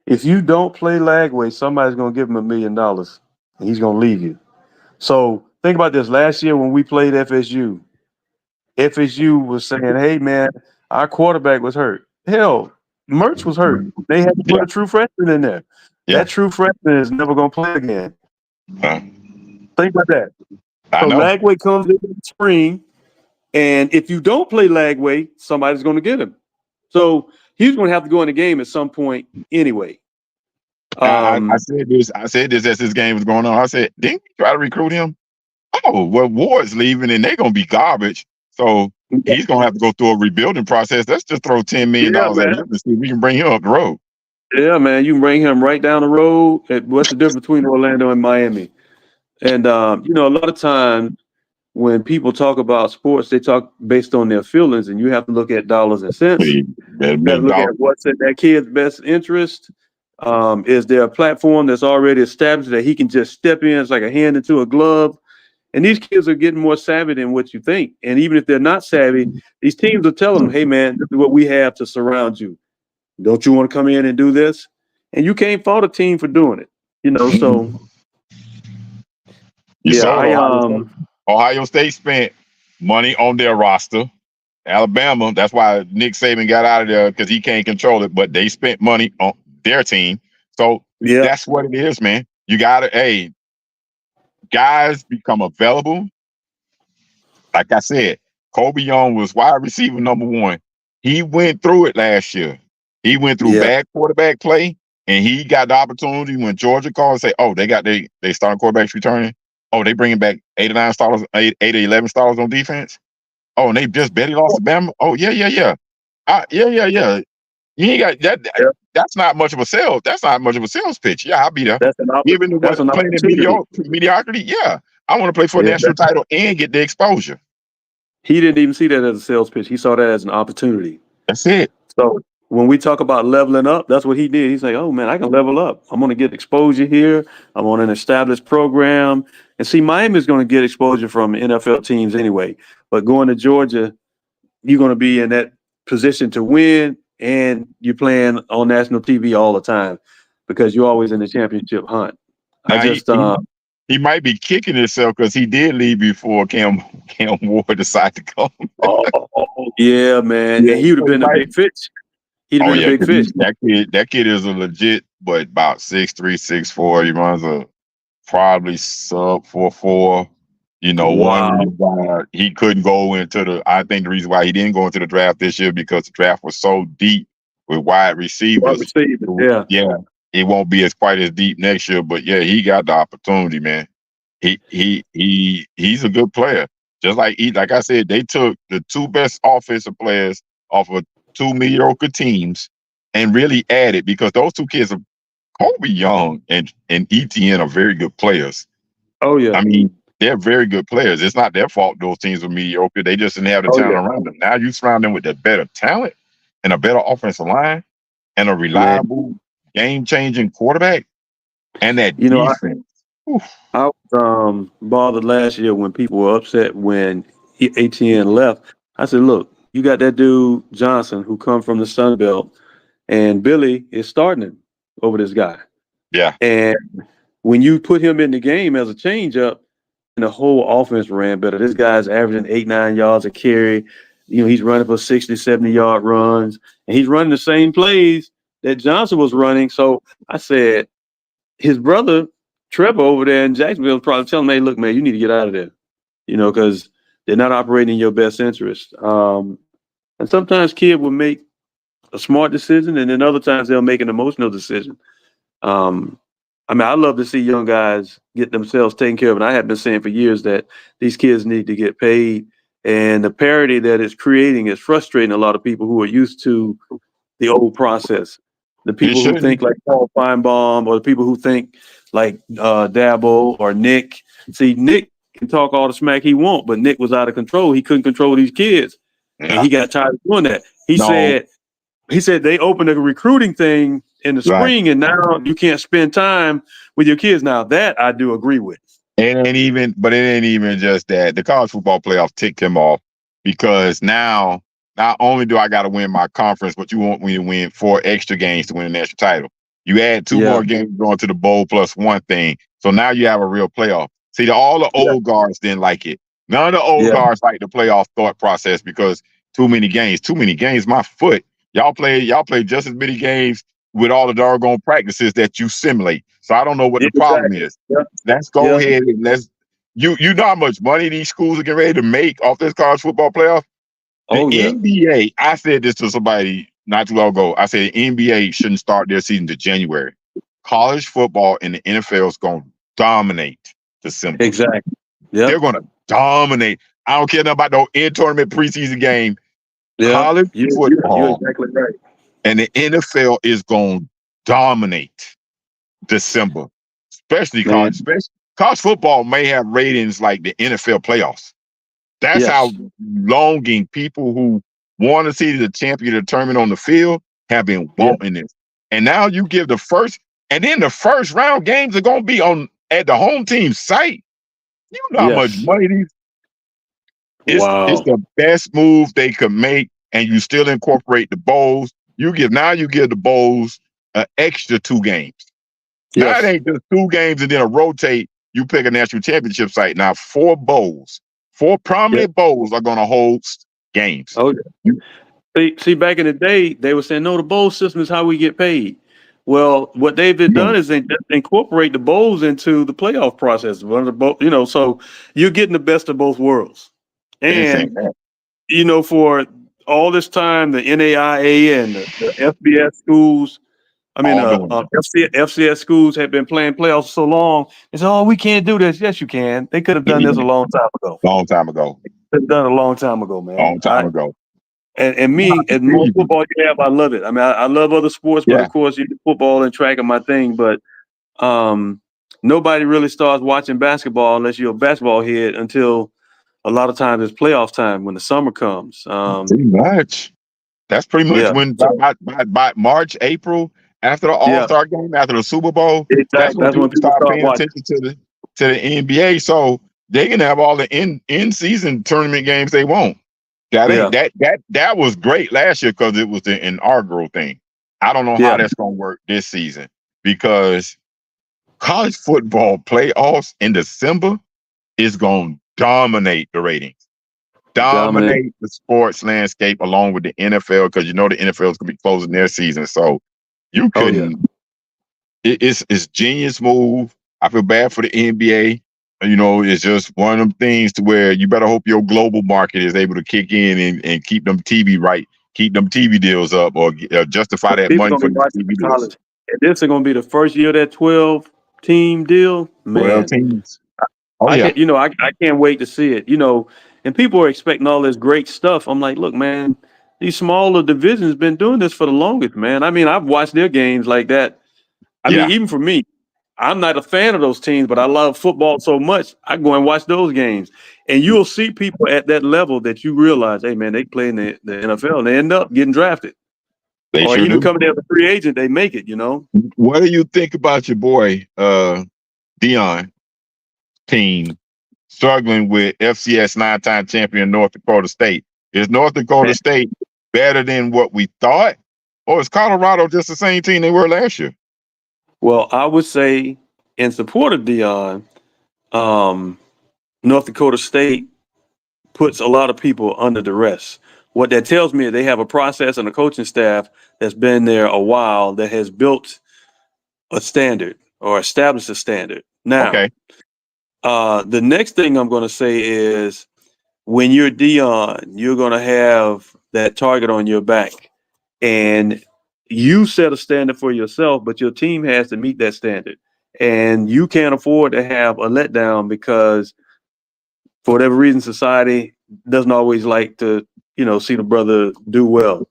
If you don't play Lagway, somebody's going to give him $1 million, and he's going to leave you. So think about this. Last year when we played FSU was saying, hey, man, our quarterback was hurt. Hell, Mertz was hurt. They had to put a true freshman in there. That true freshman is never going to play again. Think about that. So Lagway comes in the spring, and if you don't play Lagway, somebody's going to get him. So he's going to have to go in the game at some point anyway. I said this. I said this as this game was going on. I said, didn't we try to recruit him? Oh, well, Ward's leaving, and they're gonna be garbage. So he's gonna have to go through a rebuilding process. Let's just throw $10 million at him and see if we can bring him up the road. Yeah, man, you can bring him right down the road. What's the difference between Orlando and Miami? And a lot of times when people talk about sports, they talk based on their feelings, and you have to look at dollars and cents. You got to look at what's in that kid's best interest. Is there a platform that's already established that he can just step in? It's like a hand into a glove. And these kids are getting more savvy than what you think. And even if they're not savvy, these teams are telling them, hey, man, this is what we have to surround you. Don't you want to come in and do this? And you can't fault a team for doing it. So Ohio State spent money on their roster. Alabama, that's why Nick Saban got out of there, because he can't control it, but they spent money on their team. So that's what it is, man. You gotta, guys become available. Like I said, Kobe Young was wide receiver number 1. He went through it last year. He went through bad quarterback play, and he got the opportunity when Georgia called and say, "Oh, they got they starting quarterbacks returning. Oh, they bringing back 8 or 11 stars on defense. Oh, and they just barely lost to Bama. Oh, yeah. You ain't got that. That's not much of a sales. That's not much of a sales pitch. Yeah, I'll be there. Even if I'm playing in mediocrity, yeah, I want to play for a national title and get the exposure." He didn't even see that as a sales pitch. He saw that as an opportunity. That's it. So when we talk about leveling up, that's what he did. He's like, oh, man, I can level up. I'm going to get exposure here. I'm on an established program. And see, Miami's going to get exposure from NFL teams anyway. But going to Georgia, you're going to be in that position to win, and you're playing on national TV all the time because you're always in the championship hunt. He might be kicking himself because he did leave before Cam Ward decided to come. Yeah, man. Yeah, and he would have been a big fish. He'd have been a big fish. That kid is a legit, but about 6'3", 6'4". He runs a probably sub 4.4. He couldn't go into I think the reason why he didn't go into the draft this year because the draft was so deep with wide receivers. It won't be quite as deep next year, but yeah, he got the opportunity, man. He's a good player. Just like I said, they took the 2 best offensive players off of 2 mediocre teams and really added, because those 2 kids are Kobe Young and ETN are very good players. Oh yeah. I mean, they're very good players. It's not their fault those teams were mediocre. They just didn't have the talent around them. Now you surround them with the better talent and a better offensive line and a reliable game-changing quarterback, and that defense. I was bothered last year when people were upset when ATN left. I said, look, you got that dude Johnson who come from the Sun Belt, and Billy is starting him over this guy. Yeah. And when you put him in the game as a changeup, and the whole offense ran better. This guy's averaging 8-9 yards a carry. He's running for 60-70-yard runs, and he's running the same plays that Johnson was running. So I said, his brother Trevor over there in Jacksonville was probably telling him, hey, look, man, you need to get out of there, because they're not operating in your best interest. And sometimes kids will make a smart decision, and then other times they'll make an emotional decision. I love to see young guys get themselves taken care of. And I have been saying for years that these kids need to get paid. And the parity that it's creating is frustrating a lot of people who are used to the old process. The people who think like Paul Feinbaum, or the people who think like Dabo or Nick. See, Nick can talk all the smack he wants, but Nick was out of control. He couldn't control these kids. Yeah. And he got tired of doing that. He said they opened a recruiting thing in the spring, and now you can't spend time with your kids. Now that I do agree with. It ain't even just that. The college football playoff ticked him off, because now not only do I got to win my conference, but you want me to win 4 extra games to win the national title. You add 2 more games going to the bowl plus 1 thing. So now you have a real playoff. See, all the old guards didn't like it. None of the old guards like the playoff thought process, because too many games. My foot. Y'all play just as many games with all the doggone practices that you simulate. So I don't know what the problem is. Let's go ahead and you know how much money these schools are getting ready to make off this college football playoff? The NBA, I said this to somebody not too long ago. I said the NBA shouldn't start their season to January. College football and the NFL is going to dominate December. Exactly. Yeah. They're going to dominate. I don't care nothing about no in-tournament preseason game. Yeah. College football you're exactly right. and the NFL is going to dominate December, especially college. College football may have ratings like the NFL playoffs. That's how longing people who want to see the champion determined on the field have been wanting this. And now you give the first, and then the first round games are going to be on at the home team site. You know how much money these. It's the best move they could make, and you still incorporate the bowls. You give the bowls an extra 2 games. Now it ain't just 2 games and then a rotate. You pick a national championship site. Now 4 bowls. 4 prominent bowls are going to host games. Oh, see, back in the day, they were saying, no, the bowl system is how we get paid. Well, what they've done is they incorporate the bowls into the playoff process. So you're getting the best of both worlds. And, for all this time, the NAIA and the FBS schools, FCS schools have been playing playoffs so long. They said, oh, we can't do this. Yes, you can. They could have done this a long time ago. They could have done it a long time ago, man. Long time ago. And me, as more football you have, I love it. I mean, I love other sports, but of course, football and track are my thing. But nobody really starts watching basketball unless you're a basketball head until a lot of times it's playoff time when the summer comes. Pretty much. That's pretty much when by March, April, after the All-Star game, after the Super Bowl, that's when people start paying attention to the NBA. So they can have all the in-season tournament games they want. That was great last year because it was the inaugural thing. I don't know how that's going to work this season because college football playoffs in December is going to dominate the ratings. Dominate the sports landscape along with the NFL because the NFL is going to be closing their season. So you couldn't. It's genius move. I feel bad for the NBA. It's just one of them things to where you better hope your global market is able to kick in and keep them TV deals up or justify that money for the TV deals. And this is going to be the first year of that 12-team deal. Man, 12 teams. I can't wait to see it. And people are expecting all this great stuff. I'm like, look, man, these smaller divisions been doing this for the longest, man. I mean, I've watched their games like that. I mean, even for me, I'm not a fan of those teams, but I love football so much, I go and watch those games. And you'll see people at that level that you realize, hey, man, they play in the NFL and they end up getting drafted. Or even coming there as a free agent, they make it, What do you think about your boy, Deion team struggling with FCS 9-time champion North Dakota State? Is North Dakota State better than what we thought? Or is Colorado just the same team they were last year? Well, I would say in support of Deion, North Dakota State puts a lot of people under duress. What that tells me is they have a process and a coaching staff that's been there a while that has built a standard or established a standard. Now, the next thing I'm going to say is when you're Deion, you're going to have that target on your back. And you set a standard for yourself, but your team has to meet that standard. And you can't afford to have a letdown because for whatever reason, society doesn't always like to, see the brother do well.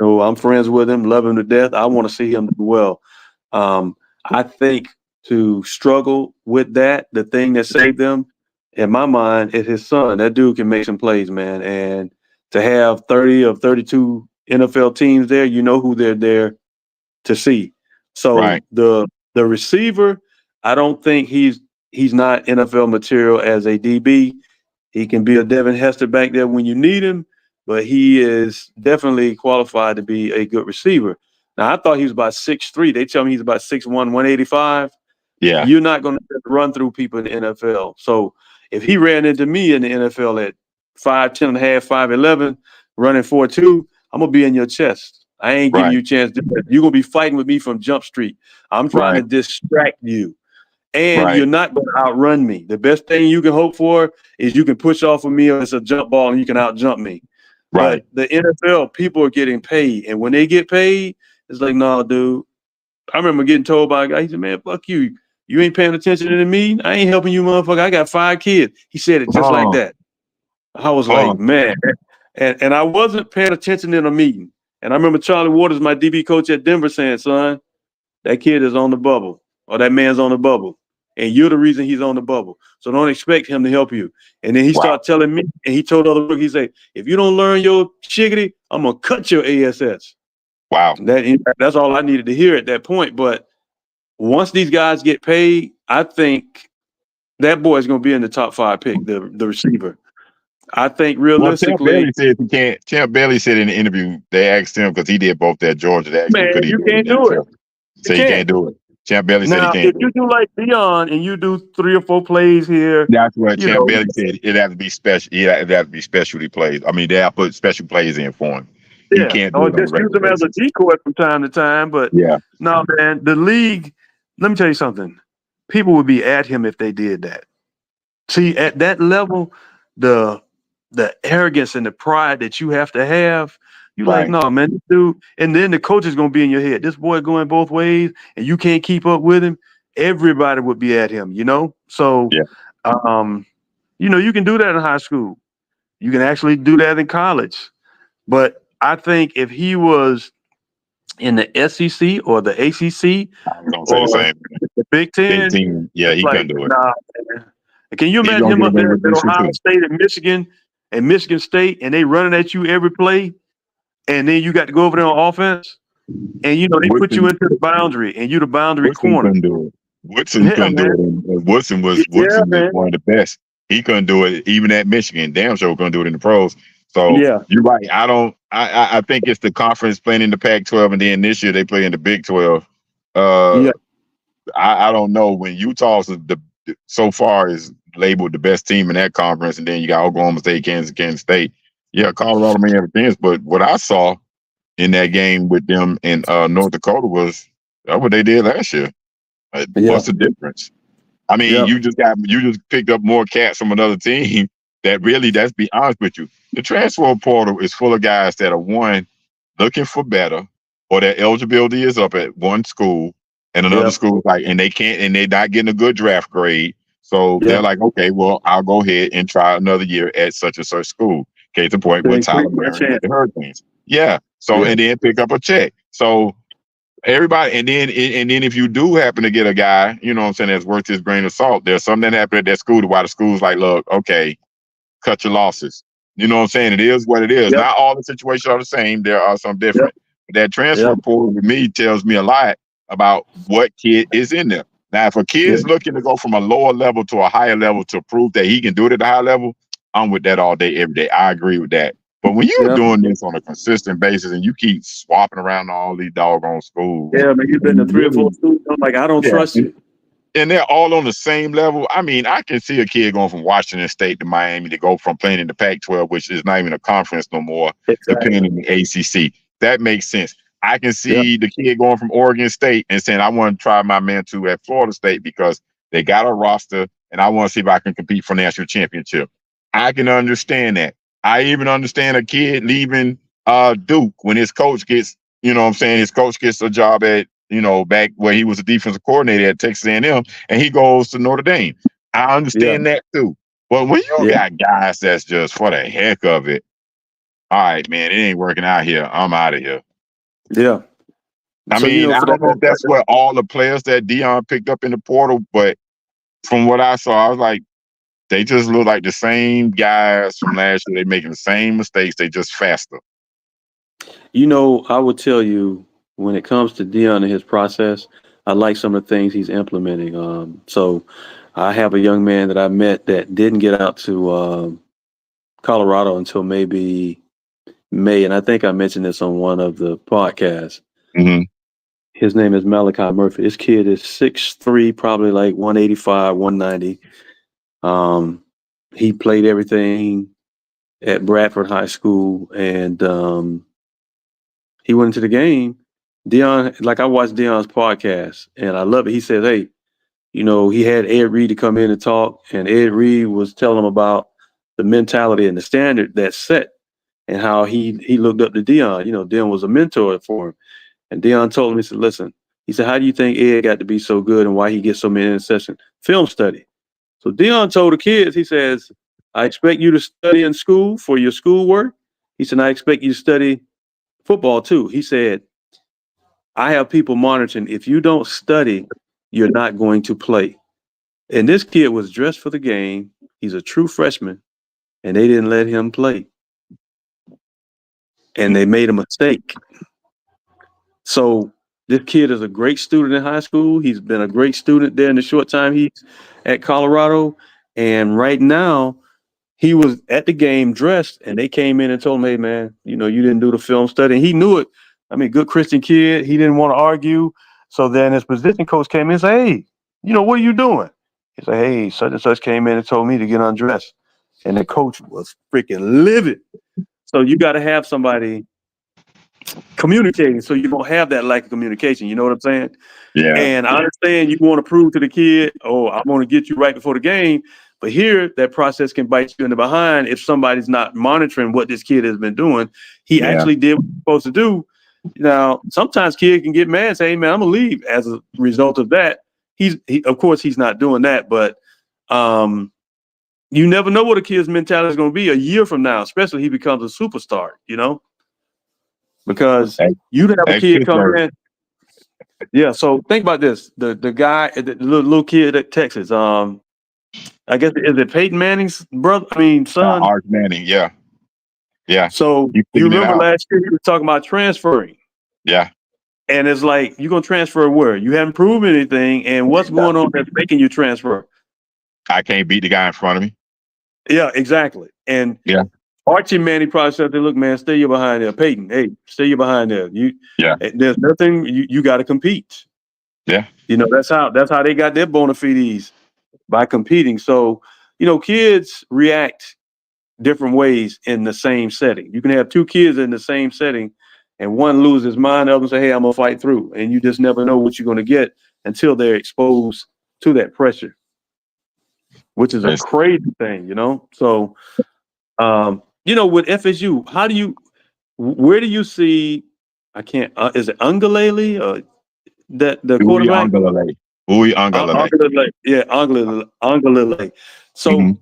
I'm friends with him, love him to death. I want to see him do well. I think to struggle with that, the thing that saved them, in my mind, is his son. That dude can make some plays, man. And to have 30 of 32 NFL teams there, who they're there to see. So the receiver, I don't think he's not NFL material as a DB. He can be a Devin Hester back there when you need him, but he is definitely qualified to be a good receiver. Now, I thought he was about 6'3". They tell me he's about 6'1", 185. Yeah. You're not going to run through people in the NFL. So if he ran into me in the NFL at 5'10 and a half, 5'11", running 4'2", I'm going to be in your chest. I ain't giving you a chance to do that. You're going to be fighting with me from Jump Street. I'm trying to distract you. And you're not going to outrun me. The best thing you can hope for is you can push off of me or it's a jump ball and you can out-jump me. Right. But the NFL, people are getting paid. And when they get paid, it's like, no, dude. I remember getting told by a guy, he said, man, fuck you. You ain't paying attention to me. I ain't helping you, motherfucker. I got 5 kids. He said it just like that. I was like, man. And I wasn't paying attention in a meeting. And I remember Charlie Waters, my DB coach at Denver, saying, son, that kid is on the bubble, or that man's on the bubble. And you're the reason he's on the bubble. So don't expect him to help you. And then he started telling me, and he told other rookies, he said, if you don't learn your shiggity, I'm going to cut your ASS. Wow. That's all I needed to hear at that point. But once these guys get paid, I think that boy is going to be in the top 5 pick, the receiver. I think realistically, Champ Bailey said in the interview, they asked him because he did both at Georgia. They asked him, could he you can't do it. So he can't do it. Champ Bailey said he can't do it. Now, if you do like Deion and you do 3 or 4 plays here, that's what Champ Bailey said. It'd have to be special. It'd have to be specialty plays. I mean, they have to put special plays in for him. Yeah, he can't do or it just use them as a decoy from time to time. But no, man, the league. Let me tell you something. People would be at him if they did that. See, at that level, the arrogance and the pride that you have to have, you like, no, man, this dude. And then the coach is going to be in your head. This boy going both ways, and you can't keep up with him. Everybody would be at him, So, you can do that in high school. You can actually do that in college. But I think if he was in the SEC or the ACC or the Big Ten, he couldn't do it. Nah, can you imagine him up there at Ohio State and Michigan State, and they running at you every play, and then you got to go over there on offense, and they put you into the boundary, and you the boundary corner. Couldn't do it. Woodson couldn't do it. Woodson was one of the best. He couldn't do it even at Michigan. Damn sure couldn't do it in the pros. So you're right. I think it's the conference playing in the Pac-12, and then this year they play in the Big 12. I don't know when Utah's so far is labeled the best team in that conference, and then you got Oklahoma State, Kansas State. Yeah, Colorado may have a chance, but what I saw in that game with them in North Dakota was that's what they did last year. What's the difference? I mean, you just picked up more cats from another team that really, let's be honest with you, the transfer portal is full of guys that are looking for better, or their eligibility is up at one school and another school and they're not getting a good draft grade. So they're like, okay, well, I'll go ahead and try another year at such and such school. Case in point with Tyler Barron with the Hurricanes. And then pick up a check. So everybody, and then if you do happen to get a guy, you know what I'm saying, that's worth his grain of salt, there's something that happened at that school to why the school's like, look, okay, cut your losses. You know what I'm saying? It is what it is. Not all the situations are the same. There are some different. But that transfer portal to me tells me a lot about what kid is in there. Now, if a kid is looking to go from a lower level to a higher level to prove that he can do it at a high level, I'm with that all day, every day. I agree with that. But when you're doing this on a consistent basis and you keep swapping around all these doggone schools. Yeah, man, you've been to 3 or 4 schools. I'm like, I don't trust you. And they're all on the same level. I mean, I can see a kid going from Washington State to Miami to go from playing in the Pac-12, which is not even a conference no more, to playing in the ACC. That makes sense. I can see the kid going from Oregon State and saying, I want to try my mantle at Florida State because they got a roster and I want to see if I can compete for national championship. I can understand that. I even understand a kid leaving Duke when his coach gets, his coach gets a job at, back where he was a defensive coordinator at Texas A&M, and he goes to Notre Dame. I understand that too. But when you got guys that's just for the heck of it, all right, man, it ain't working out here. I'm out of here. Yeah. I mean, I don't know if that's what all the players that Deion picked up in the portal, but from what I saw, I was like, they just look like the same guys from last year. They're making the same mistakes. They just faster. I would tell you, when it comes to Deion and his process, I like some of the things he's implementing. So I have a young man that I met that didn't get out to Colorado until maybe May. And I think I mentioned this on one of the podcasts. Mm-hmm. His name is Malachi Murphy. This kid is 6'3", probably like 185, 190. He played everything at Bradford High School, and he went into the game. Deion, like I watched Deion's podcast, and I love it. He says, hey, he had Ed Reed to come in and talk, and Ed Reed was telling him about the mentality and the standard that's set and how he looked up to Dion. You know, Dion was a mentor for him. And Dion told him, he said, listen, he said, how do you think Ed got to be so good and why he gets so many interceptions? Film study. So Dion told the kids, he says, I expect you to study in school for your schoolwork. He said, I expect you to study football too. He said, I have people monitoring. If you don't study, you're not going to play. And this kid was dressed for the game. He's a true freshman, and they didn't let him play. And they made a mistake. So this kid is a great student in high school. He's been a great student there in the short time he's at Colorado. And right now, he was at the game dressed, and they came in and told him, hey, man, you know, you didn't do the film study. And he knew it. I mean, good Christian kid. He didn't want to argue. So then his position coach came in and said, hey, you know, what are you doing? He said, hey, such and such came in and told me to get undressed. And the coach was freaking livid. So you got to have somebody communicating so you don't have that lack of communication. You know what I'm saying? Yeah. And I understand you want to prove to the kid, oh, I'm going to get you right before the game. But here, that process can bite you in the behind if somebody's not monitoring what this kid has been doing. He actually did what he was supposed to do. Now, sometimes kids can get mad and say, hey, man, I'm going to leave as a result of that. Of course, he's not doing that. But you never know what a kid's mentality is going to be a year from now, especially if he becomes a superstar, you know? Because you'd have a kid come in. Yeah, so think about this. The guy, the little kid at Texas, I guess, is it Peyton Manning's brother? I mean, son. Arch Manning, yeah. Yeah. So you remember last year he was talking about transferring. Yeah. And it's like, you're going to transfer where? You haven't proven anything. And what's going on that's making you transfer? I can't beat the guy in front of me. Yeah, exactly. And Archie Manning probably said, look, man, stay you behind there. Peyton, hey, stay you behind there. There's nothing, you got to compete. Yeah. You know, that's how they got their bona fides, by competing. So, you know, kids react different ways in the same setting. You can have two kids in the same setting and one loses his mind, the other say, hey, I'm going to fight through. And you just never know what you're going to get until they're exposed to that pressure, which is a crazy thing, you know? So, you know, with FSU, where do you see, is it Ungalele or that the quarterback? Ungalele. Yeah, Ungalele. So,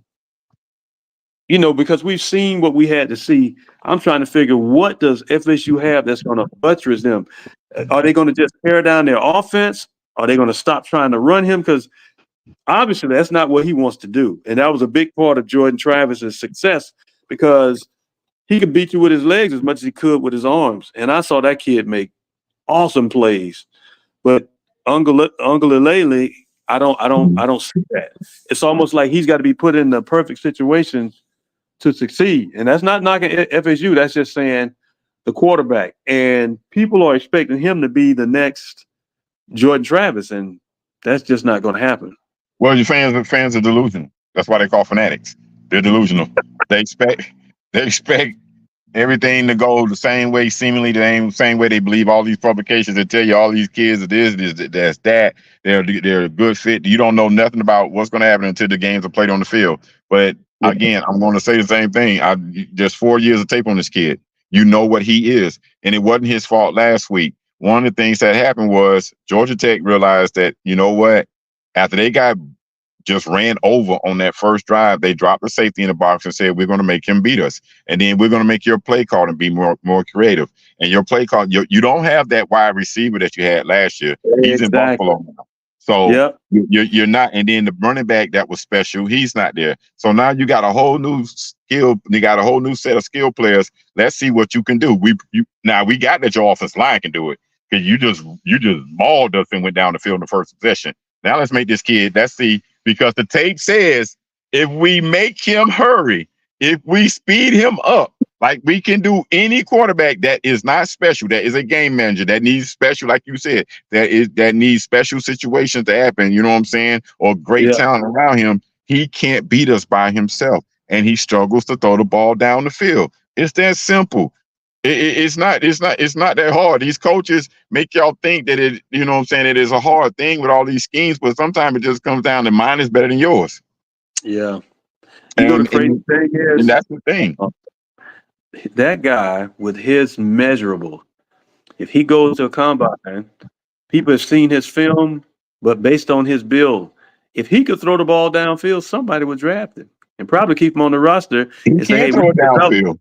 you know, because we've seen what we had to see, I'm trying to figure, what does FSU have that's going to buttress them? Are they going to just tear down their offense? Are they going to stop trying to run him? Because obviously that's not what he wants to do. And that was a big part of Jordan Travis's success, because he could beat you with his legs as much as he could with his arms. And I saw that kid make awesome plays. But Ungalele, I don't see that. It's almost like he's got to be put in the perfect situation to succeed. And that's not knocking FSU. That's just saying the quarterback. And people are expecting him to be the next Jordan Travis, and that's just not going to happen. Well, your fans are delusional. That's why they call fanatics. They're delusional. They expect everything to go the same way, seemingly the same way. They believe all these publications that tell you all these kids are this, that's that. They're a good fit. You don't know nothing about what's going to happen until the games are played on the field. But again, I'm going to say the same thing. Just 4 years of tape on this kid. You know what he is, and it wasn't his fault last week. One of the things that happened was Georgia Tech realized that, you know what, after they got just ran over on that first drive, they dropped the safety in the box and said, we're going to make him beat us. And then we're going to make your play call and be more creative. And your play call, you don't have that wide receiver that you had last year. He's in Buffalo now. So you're not. And then the running back that was special, he's not there. So now you got a whole new skill. You got a whole new set of skill players. Let's see what you can do. Now we got that your offensive line can do it, because you just mauled us and went down the field in the first possession. Now let's make this kid. Let's see. Because the tape says if we make him hurry, if we speed him up, like we can do any quarterback that is not special, that is a game manager, that needs special, like you said, that needs special situations to happen, you know what I'm saying, or great talent around him, he can't beat us by himself. And he struggles to throw the ball down the field. It's that simple. It's not that hard. These coaches make y'all think that it, you know what I'm saying, it is a hard thing with all these schemes, but sometimes it just comes down to mine is better than yours. Yeah. You know, the crazy thing is, and that's the thing. that guy with his measurable, if he goes to a combine, people have seen his film, but based on his build, if he could throw the ball downfield, somebody would draft him and probably keep him on the roster He and say, can "Hey, we throw it can develop." downfield.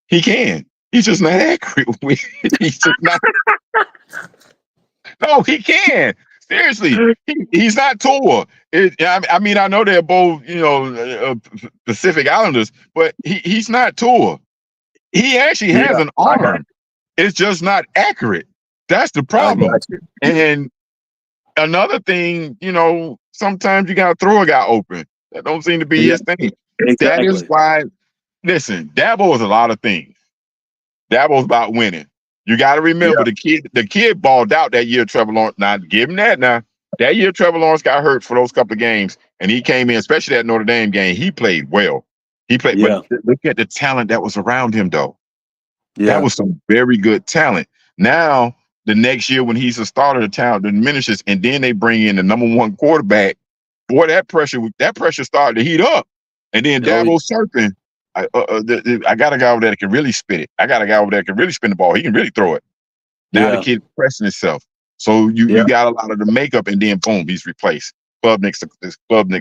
He can. He's just not accurate with it. He's just not. No, he can. Seriously, he's not Tua. I mean, I know they're both, Pacific Islanders, but he's not Tua. He actually has Yeah, an I got arm. It's just not accurate. That's the you. I problem. got you. And another thing, sometimes you gotta throw a guy open. That don't seem to be Yeah, his thing. That is exactly. why. Listen, Dabo is a lot of things. Dabo's about winning. You got to remember Yeah, the kid balled out that year. Trevor Lawrence. Now give him that. Now that year, Trevor Lawrence got hurt for those couple of games, and he came in, especially that Notre Dame game. He played well. He played, but yeah, look at the talent that was around him, though. That yeah. was some very good talent. Now the next year, when he's a starter, the talent diminishes, and then they bring in the number one quarterback. Boy, that pressure started to heat up, and then Oh, Dabo surfing. I got a guy over there that can really spit it. I got a guy over there that can really spin the ball. He can really throw it. Now the yeah, kid's pressing himself. So yeah, you got a lot of the makeup, and then boom, he's replaced. Klubnik's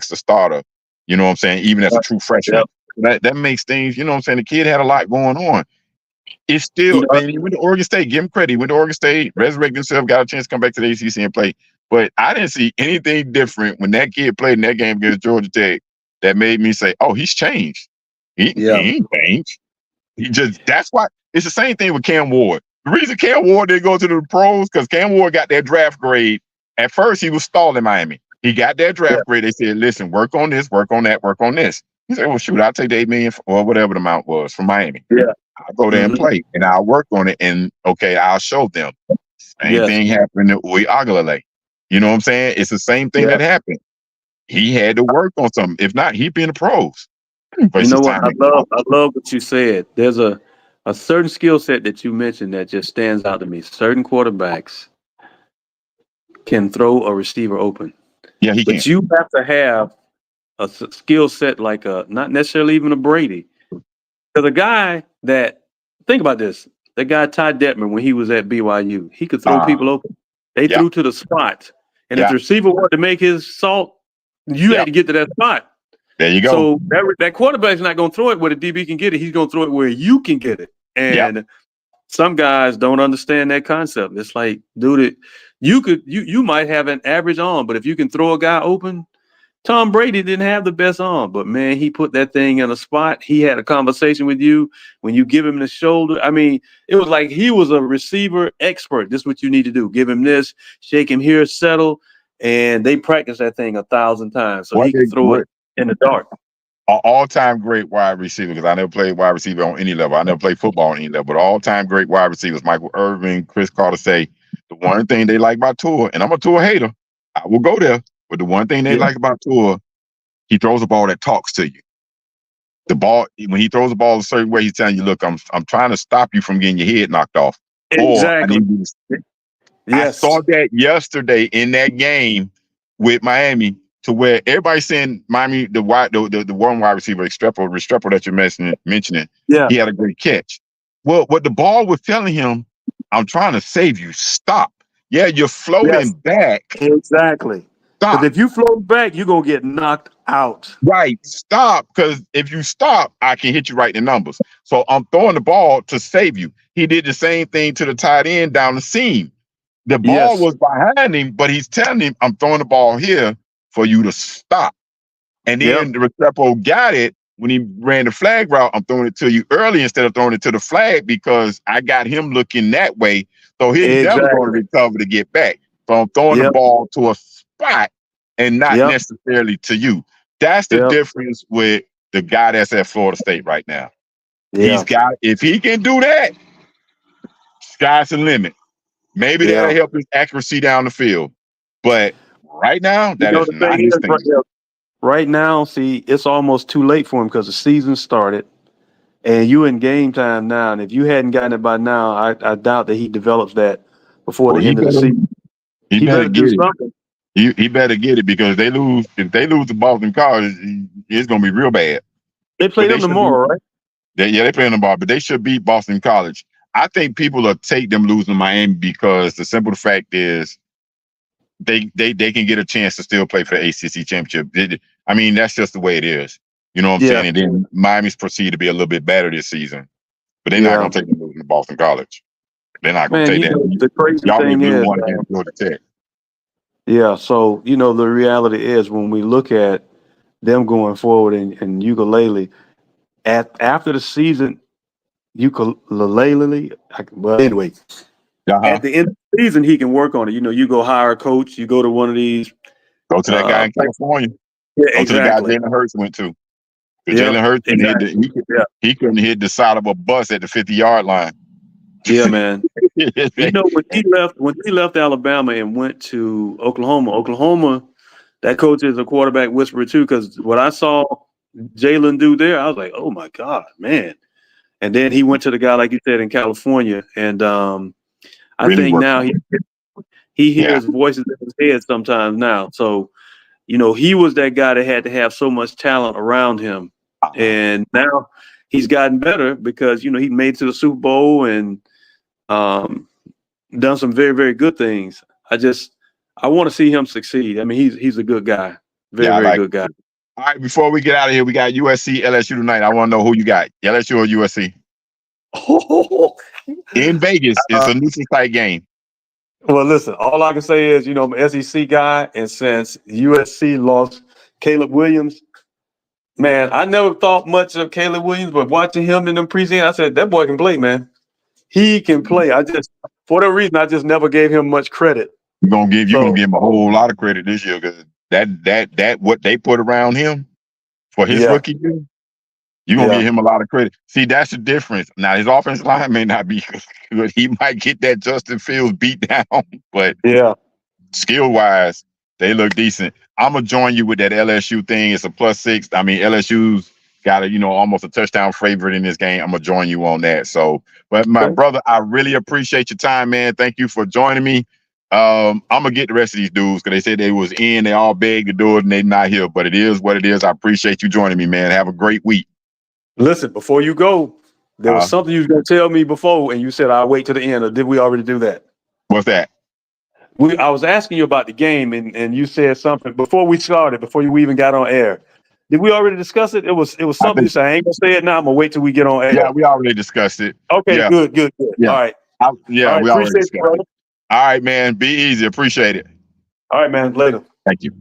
the starter. You know what I'm saying? Even as a true yeah. freshman. That makes things, you know what I'm saying? The kid had a lot going on. It's You still, know, man, he went to Oregon State. Give him credit. He went to Oregon State, resurrected himself, got a chance to come back to the ACC and play. But I didn't see anything different when that kid played in that game against Georgia Tech that made me say, oh, he's changed. He yeah, ain't changed. That's why it's the same thing with Cam Ward. The reason Cam Ward didn't go to the pros because Cam Ward got that draft grade. At first, he was stalled in Miami. He got that yeah, draft grade. They said, listen, work on this, work on that, work on this. He said, well, shoot, I'll take the $8 million or whatever the amount was from Miami. yeah. I'll go there and Hmm. play, and I'll work on it, and okay, I'll show them. Same Yes, thing happened to Uwe Agalale. You know what I'm saying? It's the same thing yeah. that happened. He had to work on something. If not, he'd be in the pros. You Waste his know what? time in college. I love what you said. There's a certain skill set that you mentioned that just stands out to me. Certain quarterbacks can throw a receiver open, Yeah, he can. but you have to have a skill set like a not necessarily even a Brady. Because a guy that think about this, that guy Ty Detmer when he was at BYU, he could throw Uh, people open. They yeah, threw to the spot, and if yeah, the receiver wanted to make his salt, you yeah. had to get to that spot. There you go. So that quarterback's not going to throw it where the DB can get it. He's going to throw it where you can get it. Yeah, And some guys don't understand that concept. It's like, dude, you might have an average arm, but if you can throw a guy open, Tom Brady didn't have the best arm, but man, he put that thing in a spot. He had a conversation with you when you give him the shoulder. I mean, it was like he was a receiver expert. This is what you need to do. Give him this, shake him here, settle. And they practiced that thing 1,000 times so he could throw it in the dark. all-time great wide receiver, because I never played wide receiver on any level. I never played football on any level, but all-time great wide receivers, Michael Irvin, Chris Carter, say the one thing they like about Tua, and I'm a Tua hater, I will go there, but the one thing they Yeah. like about Tua, he throws a ball that talks to you. The ball, when he throws the ball a certain way, he's telling you, look, I'm trying to stop you from getting your head knocked off. Or I Exactly. need you to I Yes. saw that yesterday in that game with Miami, to where everybody's saying Miami, the one wide receiver, Restrepo that you're mentioning, Yeah. he had a great catch. Well, what the ball was telling him, I'm trying to save you. Stop. Yeah, you're floating Yes. back. Exactly. Because Stop. if you float back, you're gonna get knocked out. Right. Stop. Because if you stop, I can hit you right in the numbers. So I'm throwing the ball to save you. He did the same thing to the tight end down the seam. The ball Yes. was behind him, but he's telling him, I'm throwing the ball here for you to stop. And Yep. then the Restrepo got it when he ran the flag route. I'm throwing it to you early instead of throwing it to the flag because I got him looking that way. So he's never going to Exactly. recover to get back. So I'm throwing the Yep. ball to a spot and not Yep. necessarily to you. That's the Yep. difference with the guy that's at Florida State right now. Yeah. If he can do that, sky's the limit. Maybe that'll Yeah. help his accuracy down the field. But right now, You that know is the not thing his is, thing. right now, see, it's almost too late for him because the season started, and you in game time now. And if you hadn't gotten it by now, I doubt that he develops that before Well, the end of the season. he He better better do get it. something. He better get it because if they lose to Boston College, it's gonna be real bad. They play But they them should be tomorrow, right? They play on the ball, but they should beat Boston College. I think people will take them losing Miami because the simple fact is they can get a chance to still play for the ACC championship. I mean, that's just the way it is. You know what I'm saying? And then Miami's proceed to be a little bit better this season, but they're not going to take them losing to Boston College. They're not going to take that. The crazy Y'all thing blew is, one against Georgia Tech. Yeah, so the reality is when we look at them going forward and ukulele after the season, ukulele. Well, anyway, at the end of the season, he can work on it. You go hire a coach. You go to one of these. Go to that guy in California. Yeah, go exactly. to the guy Jalen Hurts went to. Jalen Hurts he couldn't hit the side of a bus at the 50-yard line. Yeah, man. When he left Alabama and went to Oklahoma, that coach is a quarterback whisperer too. Because what I saw Jalen do there, I was like, oh my God, man. And then he went to the guy, like you said, in California, and I really think now he hears voices in his head sometimes now. So he was that guy that had to have so much talent around him, and now he's gotten better because he made it to the Super Bowl and done some very, very good things. I want to see him succeed. I mean, he's a good guy, very good guy. All right, before we get out of here, we got USC LSU tonight. I want to know who you got, LSU or USC? In Vegas, it's a neutral site game. Well, listen, all I can say is, I'm an SEC guy, and since USC lost Caleb Williams, man, I never thought much of Caleb Williams, but watching him in the preseason, I said, that boy can play, man. He can play. For that reason, I just never gave him much credit. You're gonna give him a whole lot of credit this year because that what they put around him for his rookie year, you're gonna give him a lot of credit. See, that's the difference. Now his offensive line may not be good. He might get that Justin Fields beat down, but skill wise, they look decent. I'm gonna join you with that LSU thing. It's a +6. I mean, LSU's got almost a touchdown favorite in this game. I'm gonna join you on that. So, but my brother, I really appreciate your time, man. Thank you for joining me. I'm gonna get the rest of these dudes because they said they was in. They all begged to do it and they not here. But it is what it is. I appreciate you joining me, man. Have a great week. Listen, before you go, there was something you was gonna tell me before, and you said I'll wait to the end. Or did we already do that? What's that? I was asking you about the game, and you said something before we started, before you even got on air. Did we already discuss it? It was something you said. I ain't gonna say it now. I'm gonna wait till we get on air. Yeah, we already discussed it. Okay, good. Yeah. All right. We already discussed it. All right, man. Be easy. Appreciate it. All right, man. Later. Thank you.